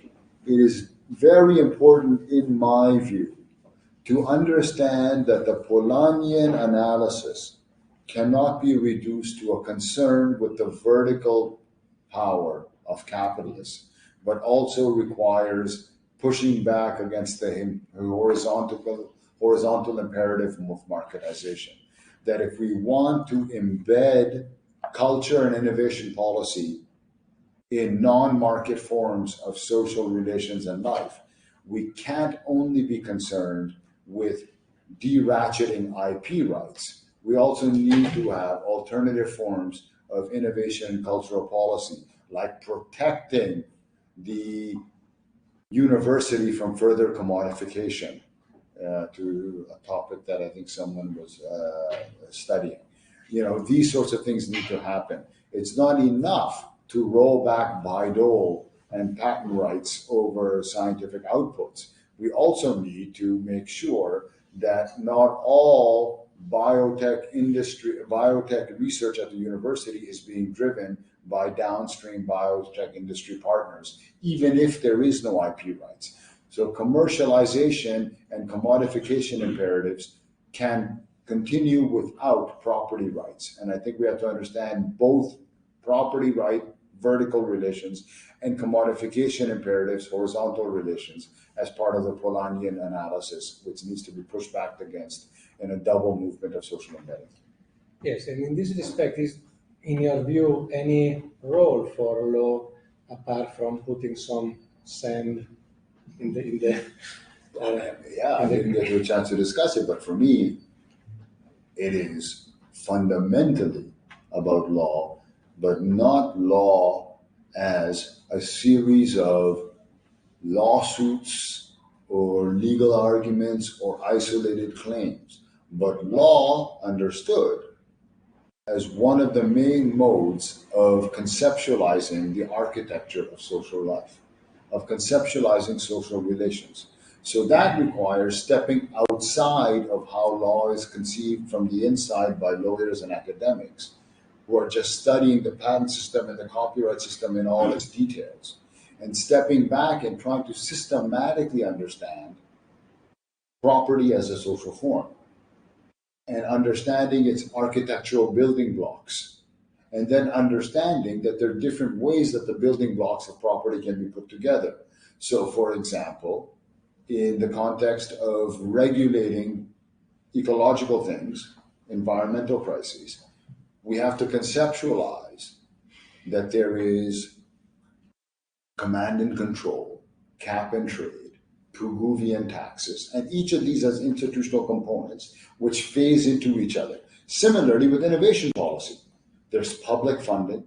it is very important in my view to understand that the Polanyian analysis cannot be reduced to a concern with the vertical power of capitalists, but also requires pushing back against the horizontal imperative of marketization. That if we want to embed culture and innovation policy in non-market forms of social relations and life, we can't only be concerned with deratcheting IP rights. We also need to have alternative forms of innovation and cultural policy, like protecting the university from further commodification. To a topic that I think someone was studying. These sorts of things need to happen. It's not enough to roll back Bayh-Dole and patent rights over scientific outputs. We also need to make sure that not all biotech research at the university is being driven by downstream biotech industry partners, even if there is no IP rights. So commercialization and commodification imperatives can continue without property rights. And I think we have to understand both property right vertical relations, and commodification imperatives, horizontal relations, as part of the Polanyian analysis, which needs to be pushed back against in a double movement of social embedding. Yes, and in this respect, is in your view any role for law apart from putting some sand in the yeah, I didn't get a chance to discuss it, but for me, it is fundamentally about law, but not law as a series of lawsuits or legal arguments or isolated claims, but law understood as one of the main modes of conceptualizing the architecture of social life, of conceptualizing social relations. So that requires stepping outside of how law is conceived from the inside by lawyers and academics who are just studying the patent system and the copyright system in all its details, and stepping back and trying to systematically understand property as a social form and understanding its architectural building blocks, and then understanding that there are different ways that the building blocks of property can be put together. So, for example, in the context of regulating ecological things, environmental crises, we have to conceptualize that there is command and control, cap and trade, Pigouvian taxes, and each of these has institutional components which phase into each other. Similarly, with innovation policy, there's public funding,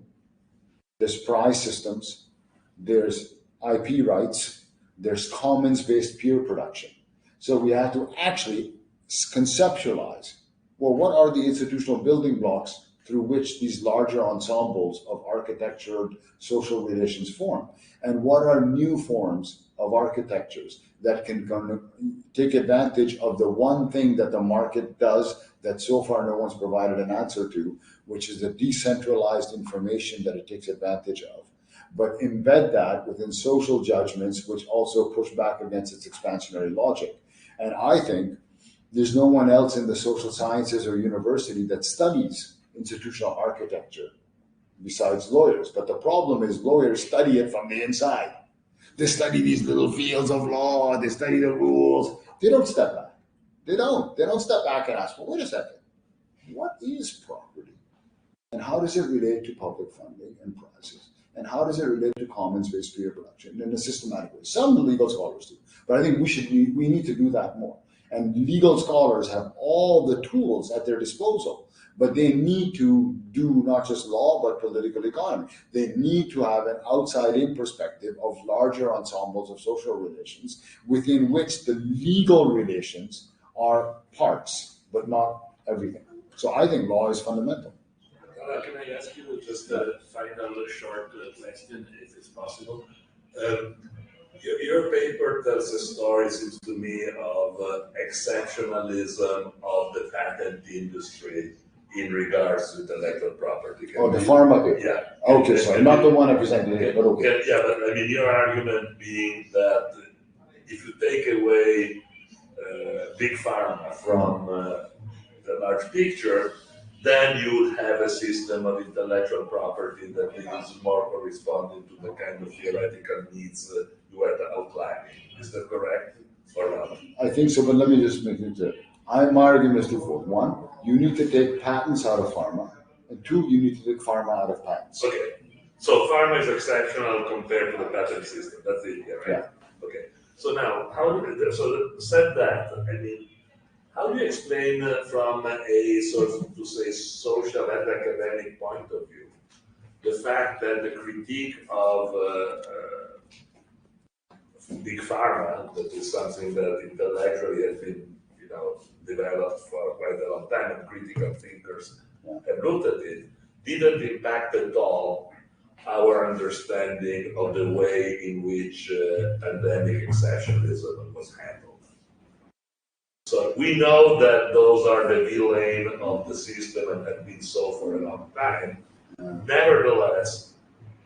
there's prize systems, there's IP rights, there's commons-based peer production. So we have to actually conceptualize, well, what are the institutional building blocks through which these larger ensembles of architectured social relations form? And what are new forms of architectures that can take advantage of the one thing that the market does that so far no one's provided an answer to, which is the decentralized information that it takes advantage of, but embed that within social judgments, which also push back against its expansionary logic. And I think there's no one else in the social sciences or university that studies institutional architecture besides lawyers. But the problem is lawyers study it from the inside. They study these little fields of law, they study the rules. They don't step back. They don't step back and ask, well, wait a second, what is property? And how does it relate to public funding and prizes? And how does it relate to commons-based peer production in a systematic way? Some legal scholars do, but I think we need to do that more. And legal scholars have all the tools at their disposal, but they need to do not just law, but political economy. They need to have an outside-in perspective of larger ensembles of social relations within which the legal relations are parts, but not everything. So I think law is fundamental. Can I ask you just a final short question, if it's possible? Your paper tells a story, seems to me, of exceptionalism of the patent industry in regards to intellectual property. The pharma paper? Yeah. Okay, sorry, not the one I presented here, but okay. Yeah, but I mean, your argument being that if you take away big pharma from the large picture, then you would have a system of intellectual property that is more corresponding to the kind of theoretical needs you were outlining. Is that correct or not? I think so, but let me just make it clear. My argument is twofold. One, you need to take patents out of pharma, and two, you need to take pharma out of patents. Okay, so pharma is exceptional compared to the patent system. That's the idea, right? Yeah. Okay. So now, said that, I mean, how do you explain from a sort of, to say, social and academic point of view, the fact that the critique of big pharma, that is something that intellectually has been, developed for quite a long time, and critical thinkers have looked at it, didn't impact at all our understanding of the way in which pandemic exceptionalism was handled. So we know that those are the villain of the system and have been so for a long time. Nevertheless,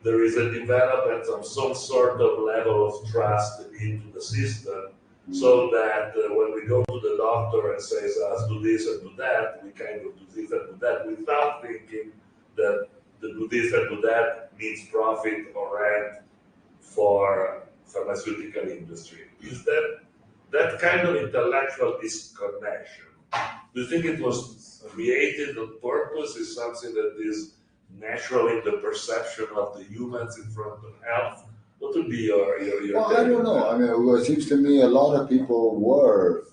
there is a development of some sort of level of trust into the system, so that when we go to the doctor and says us do this and do that, we kind of do this and do that without thinking that do this and do that means profit or rent for pharmaceutical industry. Is that kind of intellectual disconnection? Do you think it was created on purpose? Is something that is natural in the perception of the humans in front of health? What would be your Well, I don't know. I mean, it seems to me a lot of people were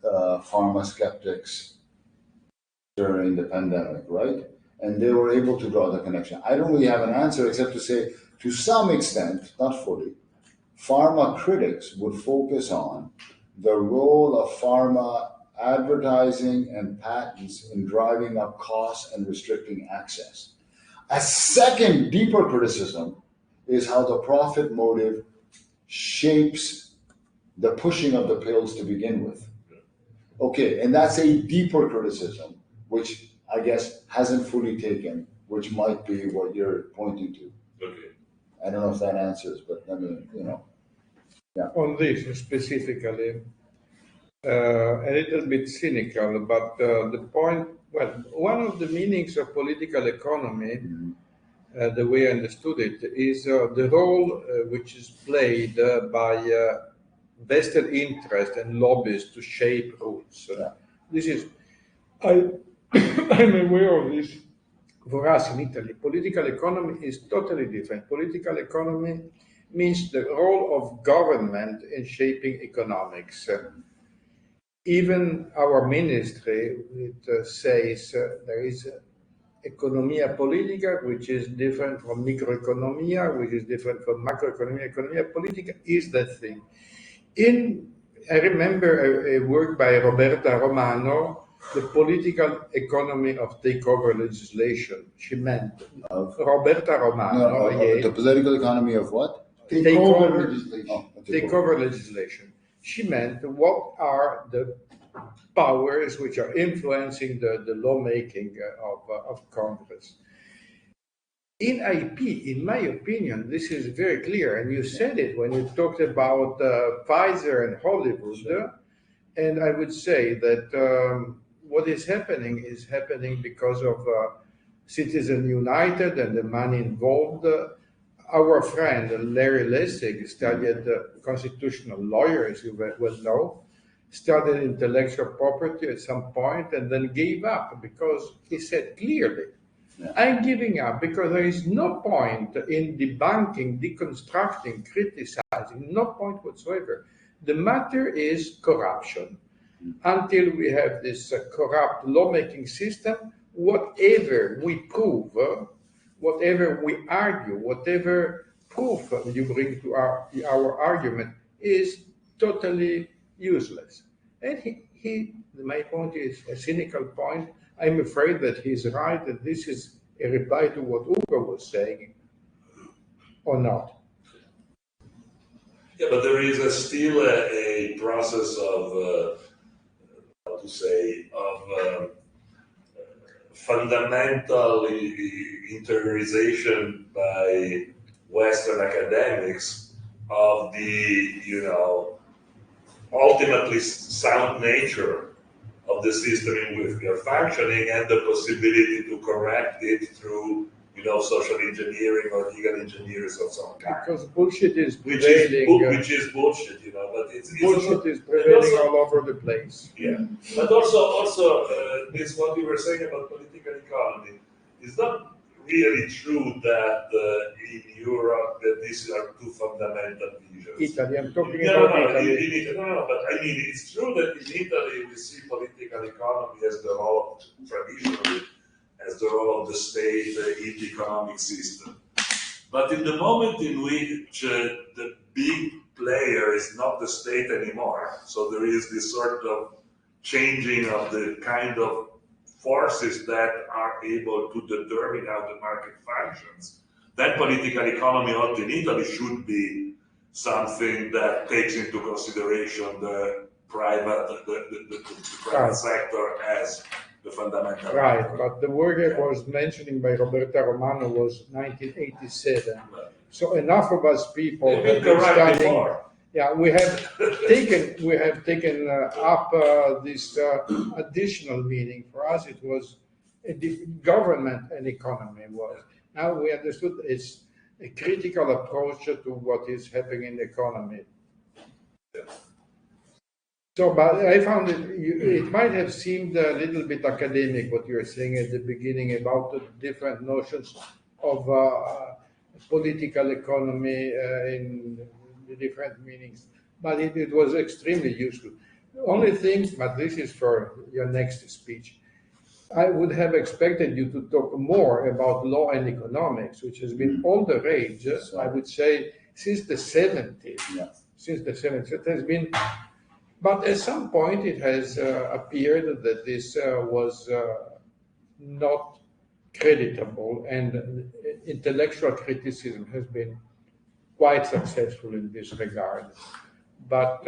pharma skeptics during the pandemic, right? And they were able to draw the connection. I don't really have an answer except to say, to some extent, not fully, pharma critics would focus on the role of pharma advertising and patents in driving up costs and restricting access. A second, deeper criticism is how the profit motive shapes the pushing of the pills to begin with. Okay, and that's a deeper criticism, which I guess hasn't fully taken, which might be what you're pointing to. Okay. I don't know if that answers, but I mean, yeah. On this specifically, a little bit cynical, but the point, well, one of the meanings of political economy, the way I understood it, is the role which is played by vested interest and lobbies to shape rules. This is, I'm aware of this. For us in Italy, political economy is totally different. Political economy means the role of government in shaping economics. Even our ministry, it says there is economia politica, which is different from microeconomia, which is different from macroeconomia. Economia politica is that thing. I remember a work by Roberta Romano, The Political Economy of Takeover Legislation. She meant Roberta Romano. The political economy of what? Takeover legislation. Takeover legislation. She meant what are the powers which are influencing the lawmaking of Congress. In IP, in my opinion, this is very clear, and you said it when you talked about Pfizer and Hollywood, and I would say that what is happening because of Citizen United and the money involved. Our friend Larry Lessig studied constitutional lawyer, as you well know, studied intellectual property at some point and then gave up because he said clearly, I'm giving up because there is no point in debunking, deconstructing, criticizing, no point whatsoever. The matter is corruption. Until we have this corrupt lawmaking system, whatever we prove, whatever we argue, whatever proof you bring to our argument is totally useless. And my point is a cynical point. I'm afraid that he's right, that this is a reply to what Ugo was saying, or not. Yeah, but there is still a process of, fundamental interiorization by Western academics of the, ultimately sound nature of the system in which we are functioning and the possibility to correct it through, social engineering or legal engineers of some kind. Because bullshit is prevailing. Which is bullshit, but it's bullshit is prevailing all over the place. Yeah, but also this what we were saying about political economy is not really true that in Europe that these are two fundamental visions. Italy, I'm talking about Italy. But I mean it's true that in Italy we see political economy as the role traditionally as the role of the state in the economic system. But in the moment in which the big player is not the state anymore, so there is this sort of changing of the kind of forces that are able to determine how the market functions, then political economy also in Italy should be something that takes into consideration the private sector as the fundamental. Right, but the work I was mentioning by Roberta Romano was 1987. So enough of us people have been studying. Before. Yeah, we have taken up this additional meaning. For us, it was government and economy was. Now we understood it's a critical approach to what is happening in the economy. So, but I found it might have seemed a little bit academic what you were saying at the beginning about the different notions of political economy in the different meanings, but it was extremely useful. The only thing, but this is for your next speech, I would have expected you to talk more about law and economics, which has been all the rage, I would say, since the 70s. Yeah. Since the 70s, it has been. But at some point, it has appeared that this was not creditable, and intellectual criticism has been quite successful in this regard. But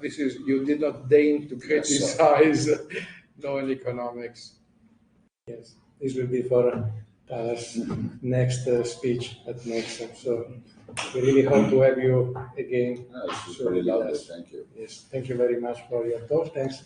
this is, you did not deign to criticize law and economics. Yes, this will be for next speech at Nexa. So we really hope to have you again. It's really lovely. Thank you. Yes, thank you very much for your talk. Thanks.